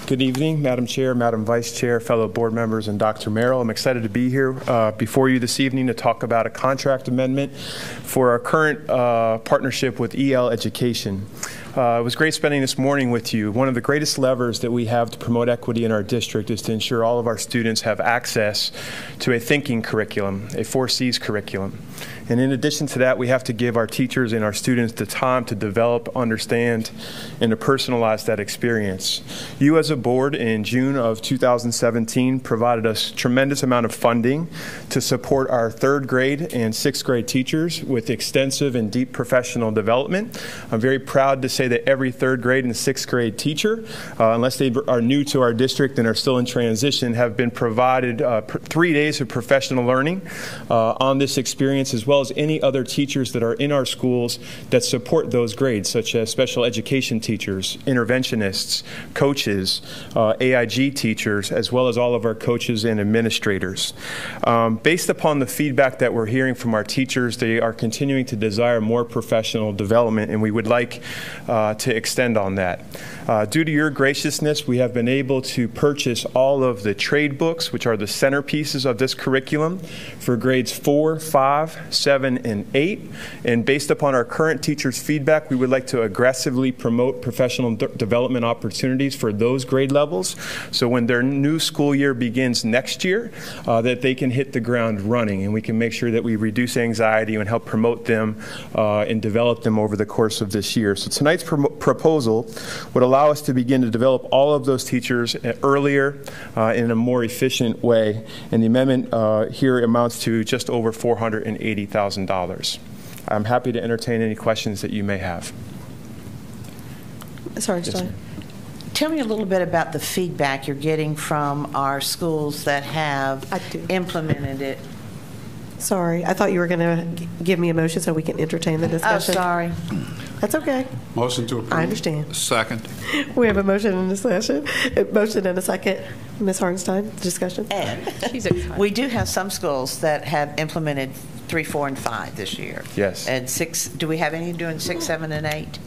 Good evening, Madam Chair, Madam Vice Chair, fellow board members, and Dr. Merrill. I'm excited to be here before you this evening to talk about a contract amendment for our current partnership with EL Education. It was great spending this morning with you. One of the greatest levers that we have to promote equity in our district is to ensure all of our students have access to a thinking curriculum, a 4Cs curriculum. And in addition to that, we have to give our teachers and our students the time to develop, understand, and to personalize that experience. You as a board in June of 2017 provided us a tremendous amount of funding to support our 3rd grade and 6th grade teachers with extensive and deep professional development. I'm very proud to say that every 3rd grade and 6th grade teacher, unless they are new to our district and are still in transition, have been provided 3 days of professional learning on this experience, as well as any other teachers that are in our schools that support those grades, such as special education teachers, interventionists, coaches, AIG teachers, as well as all of our coaches and administrators. Based upon the feedback that we're hearing from our teachers, they are continuing to desire more professional development, and we would like to extend on that. Due to your graciousness, we have been able to purchase all of the trade books, which are the centerpieces of this curriculum, for grades 4, 5, 7, and 8. And based upon our current teachers' feedback, we would like to aggressively promote professional development opportunities for those grade levels. So when their new school year begins next year, that they can hit the ground running, and we can make sure that we reduce anxiety and help promote them and develop them over the course of this year. So tonight's proposal would allow us to begin to develop all of those teachers earlier in a more efficient way. And the amendment here amounts to just over $480,000. I'm happy to entertain any questions that you may have. Ms. Harnstein. Tell me a little bit about the feedback you're getting from our schools that have implemented it. Sorry, I thought you were going to give me a motion so we can entertain the discussion. Oh, sorry. That's okay. Motion to approve. I understand. Second. We have a motion and a discussion. Motion and a second. Ms. Harnstein, discussion. And we do have some schools that have implemented 3, 4, and 5 this year. Yes. And 6. Do we have any doing 6, 7, and 8?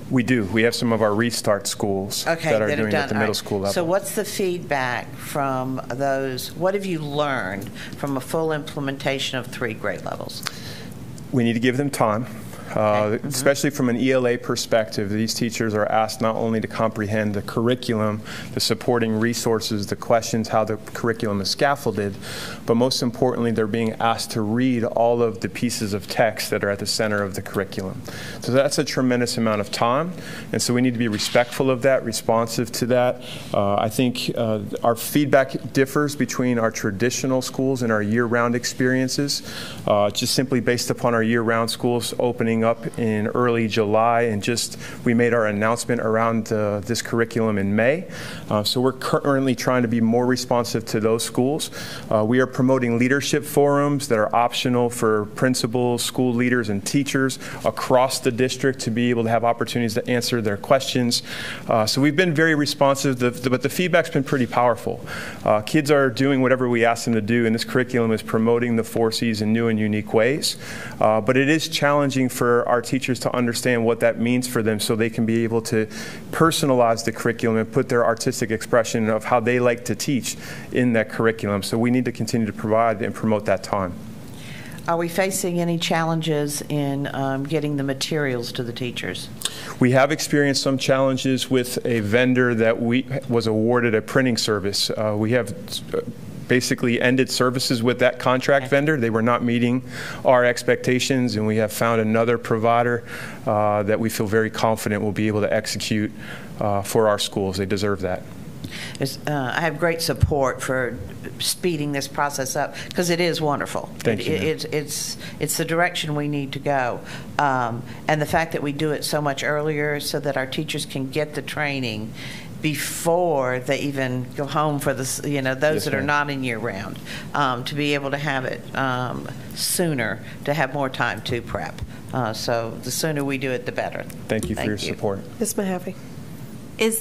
We do. We have some of our restart schools that are doing it at the middle school level. So what's the feedback from those? What have you learned from a full implementation of 3 grade levels? We need to give them time. Especially from an ELA perspective, these teachers are asked not only to comprehend the curriculum, the supporting resources, the questions, how the curriculum is scaffolded, but most importantly, they're being asked to read all of the pieces of text that are at the center of the curriculum. So that's a tremendous amount of time, and so we need to be respectful of that, responsive to that. I think our feedback differs between our traditional schools and our year-round experiences, just simply based upon our year-round schools opening coming up in early July, and we made our announcement around this curriculum in May. So we're currently trying to be more responsive to those schools. We are promoting leadership forums that are optional for principals, school leaders, and teachers across the district to be able to have opportunities to answer their questions. So we've been very responsive, but the feedback's been pretty powerful. Kids are doing whatever we ask them to do, and this curriculum is promoting the 4 C's in new and unique ways. But it is challenging for our teachers to understand what that means for them so they can be able to personalize the curriculum and put their artistic expression of how they like to teach in that curriculum. So we need to continue to provide and promote that time. Are we facing any challenges in getting the materials to the teachers? We have experienced some challenges with a vendor that was awarded a printing service. We have basically ended services with that contract vendor. They were not meeting our expectations, and we have found another provider that we feel very confident will be able to execute for our schools. They deserve that. I have great support for speeding this process up because it is wonderful. Thank you. It's the direction we need to go, and the fact that we do it so much earlier so that our teachers can get the training before they even go home for those Yes, that are not in year round, to be able to have it sooner, to have more time to prep. So the sooner we do it, the better. Thank you for your support. Ms. Mahaffey. Is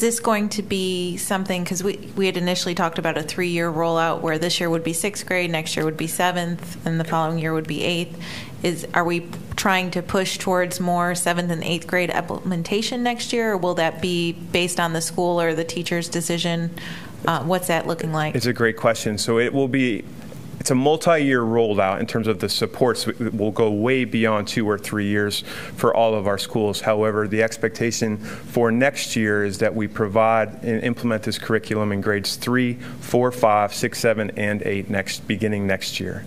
this going to be something, because we had initially talked about a 3-year rollout where this year would be 6th grade, next year would be 7th, and the following year would be 8th. Are we trying to push towards more 7th and 8th grade implementation next year, or will that be based on the school or the teacher's decision? What's that looking like? It's a great question. So it's a multi-year rollout in terms of the supports. It will go way beyond 2 or 3 years for all of our schools. However, the expectation for next year is that we provide and implement this curriculum in grades 3, 4, 5, 6, 7, and 8 beginning next year.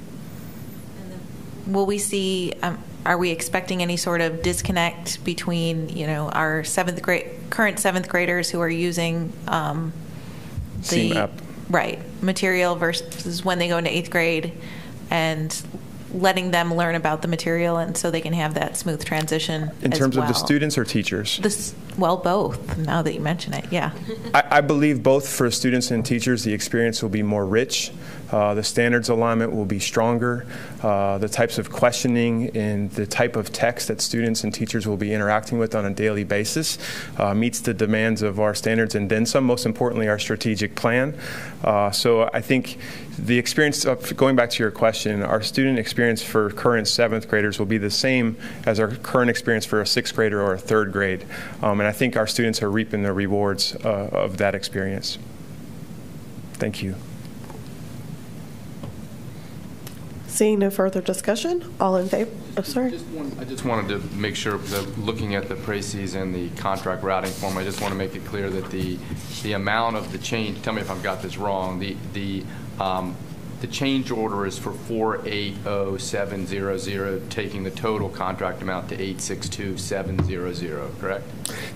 Will we see? Are we expecting any sort of disconnect between our current 7th graders who are using SEAM app? Right, material versus when they go into 8th grade, and letting them learn about the material and so they can have that smooth transition In terms of the students or teachers? Well, both, now that you mention it, yeah. I believe both for students and teachers, the experience will be more rich. The standards alignment will be stronger. The types of questioning and the type of text that students and teachers will be interacting with on a daily basis meets the demands of our standards and then some, most importantly, our strategic plan. So I think the experience, going back to your question, our student experience for current 7th graders will be the same as our current experience for a 6th grader or a 3rd grade. And I think our students are reaping the rewards of that experience. Thank you. Seeing no further discussion, all in favor? Oh, sorry. I just wanted to make sure that looking at the précis and the contract routing form, I just want to make it clear that the amount of the change, tell me if I've got this wrong, the change order is for 480,700, taking the total contract amount to 862,700, correct?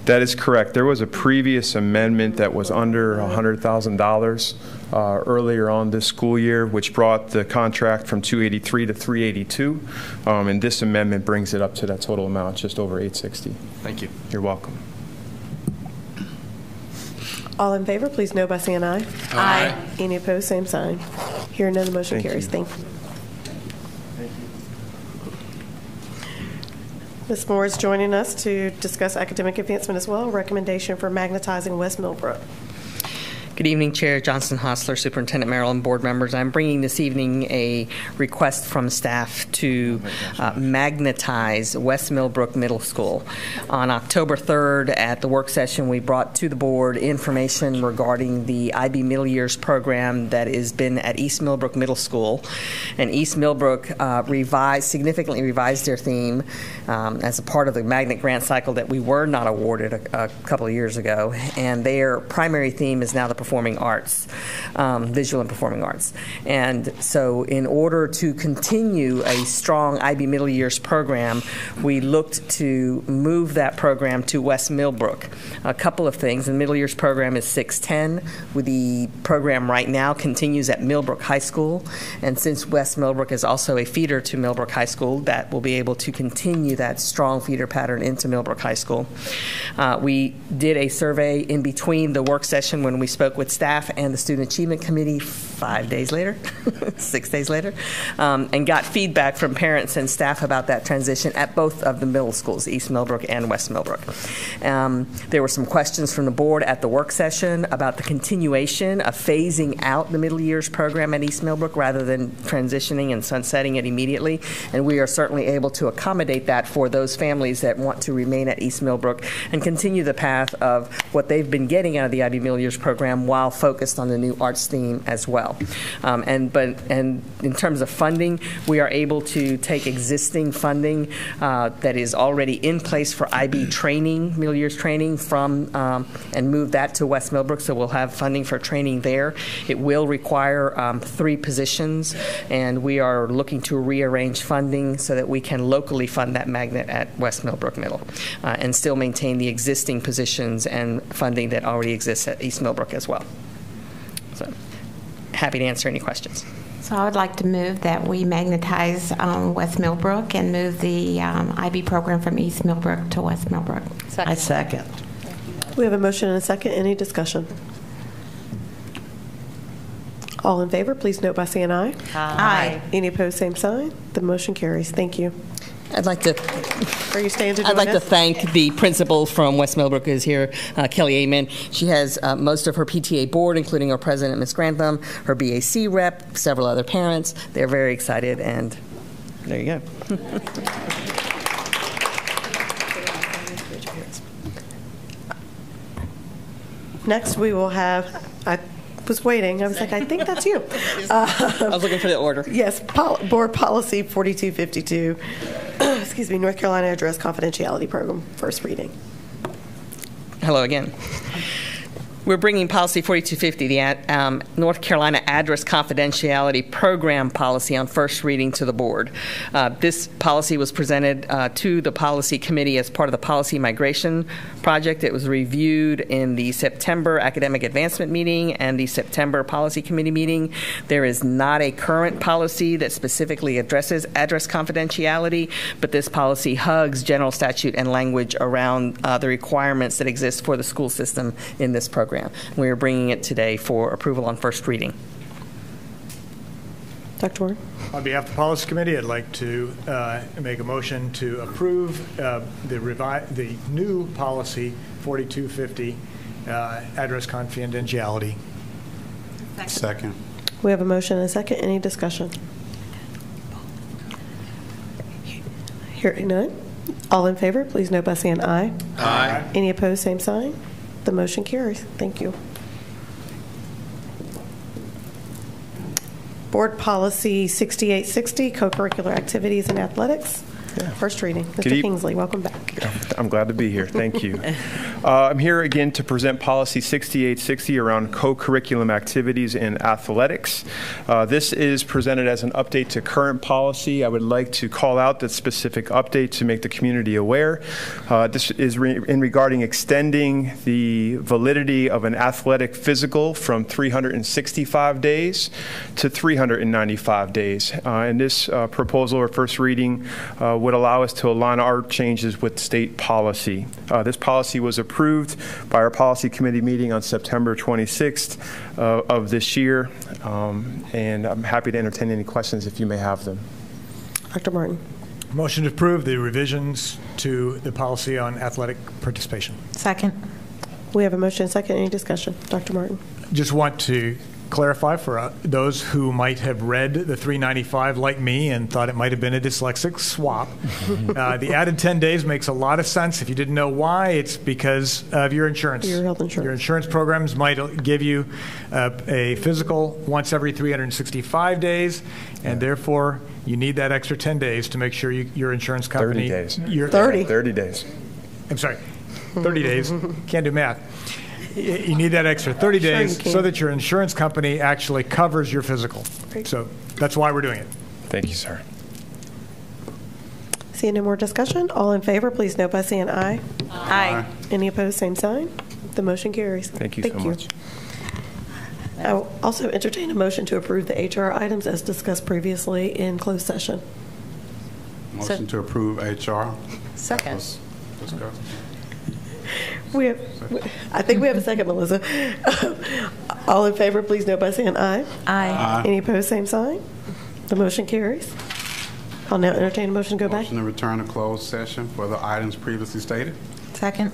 That is correct. There was a previous amendment that was under $100,000 earlier on this school year, which brought the contract from 283 to 382, and this amendment brings it up to that total amount, just over 860. Thank you. You're welcome. All in favor, please know by saying aye. Aye. Any opposed, same sign. Hearing none, the motion carries. Thank you. Ms. Moore is joining us to discuss academic advancement as well. Recommendation for magnetizing West Millbrook. Good evening, Chair Johnson Hostler, Superintendent Merrill, and board members. I'm bringing this evening a request from staff to magnetize West Millbrook Middle School. On October 3rd at the work session, we brought to the board information regarding the IB Middle Years program that has been at East Millbrook Middle School. And East Millbrook significantly revised their theme as a part of the magnet grant cycle that we were not awarded a couple of years ago. And their primary theme is now the performing arts, visual and performing arts. And so in order to continue a strong IB Middle Years program, we looked to move that program to West Millbrook. A couple of things. The Middle Years program is 610. The program right now continues at Millbrook High School. And since West Millbrook is also a feeder to Millbrook High School, that will be able to continue that strong feeder pattern into Millbrook High School. We did a survey in between the work session when we spoke with staff and the Student Achievement Committee 5 days later, 6 days later, and got feedback from parents and staff about that transition at both of the middle schools, East Millbrook and West Millbrook. There were some questions from the board at the work session about the continuation of phasing out the middle years program at East Millbrook rather than transitioning and sunsetting it immediately, and we are certainly able to accommodate that for those families that want to remain at East Millbrook and continue the path of what they've been getting out of the IB Middle Years program while focused on the new arts theme as well. And in terms of funding, we are able to take existing funding that is already in place for IB training, Middle Years training, and move that to West Millbrook, so we'll have funding for training there. It will require 3 positions, and we are looking to rearrange funding so that we can locally fund that magnet at West Millbrook Middle and still maintain the existing positions and funding that already exists at East Millbrook as well. So, happy to answer any questions. So I would like to move that we magnetize West Millbrook and move the IB program from East Millbrook to West Millbrook. I second. We have a motion and a second. Any discussion? All in favor, please note by saying aye. Aye. Any opposed, same sign. The motion carries. Thank you. I'd like to. Are you staying to join I'd like us? to thank the principal from West Millbrook who is here, Kelly Amen. She has most of her PTA board, including our president, Ms. Grantham, her BAC rep, several other parents. They're very excited, and there you go. Next, we will have. I was waiting. I was like, I think that's you. I was looking for the order. Yes, Board Policy 4252. Excuse me, North Carolina Address Confidentiality Program, first reading. Hello again. We're bringing Policy 4250, the North Carolina Address Confidentiality Program policy, on first reading to the board. This policy was presented to the Policy Committee as part of the Policy Migration Project. It was reviewed in the September Academic Advancement meeting and the September Policy Committee meeting. There is not a current policy that specifically addresses address confidentiality, but this policy hugs general statute and language around the requirements that exist for the school system in this program. We are bringing it today for approval on first reading. Dr. Warren? On behalf of the Policy Committee, I'd like to make a motion to approve the new policy 4250, address confidentiality. Second. We have a motion and a second. Any discussion? Hearing none. All in favor, please note by saying aye. Aye. Any opposed, same sign. The motion carries. Thank you. Board Policy 6860, Co-Curricular Activities and Athletics. Yeah. First reading. Mr. Kingsley, welcome back. I'm glad to be here. Thank you. I'm here again to present Policy 6860 around co-curriculum activities in athletics. This is presented as an update to current policy. I would like to call out that specific update to make the community aware. This is in regarding extending the validity of an athletic physical from 365 days to 395 days. And this proposal, or first reading, would allow us to align our changes with state policy. This policy was approved by our Policy Committee meeting on September 26th of this year, and I'm happy to entertain any questions if you may have them. Dr. Martin. Motion to approve the revisions to the policy on athletic participation. Second. We have a motion and a second. Any discussion? Dr. Martin. Just want to clarify for those who might have read the 395 like me and thought it might have been a dyslexic swap. The added 10 days makes a lot of sense. If you didn't know why, it's because of your insurance. Your health insurance. Your insurance programs might give you a physical once every 365 days, and therefore you need that extra 10 days to make sure your insurance company... 30 days. 30. 30 days. I'm sorry, 30 days. Can't do math. You need that extra 30 Sure you days can. so that your insurance company actually covers your physical. Great. So that's why we're doing it. Thank you, sir. Seeing no more discussion, all in favor, please note by saying aye. Aye. Any opposed, same sign. The motion carries. Thank you so much. I will also entertain a motion to approve the HR items as discussed previously in closed session. Motion to approve HR. Second. Discuss. I think we have a second, Melissa. All in favor, please note by saying aye. Aye. Any opposed, same sign. The motion carries. I'll now entertain a motion to go back. Motion to return to closed session for the items previously stated. Second.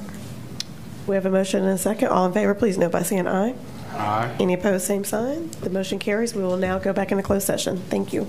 We have a motion and a second. All in favor, please note by saying aye. Aye. Any opposed, same sign. The motion carries. We will now go back into closed session. Thank you.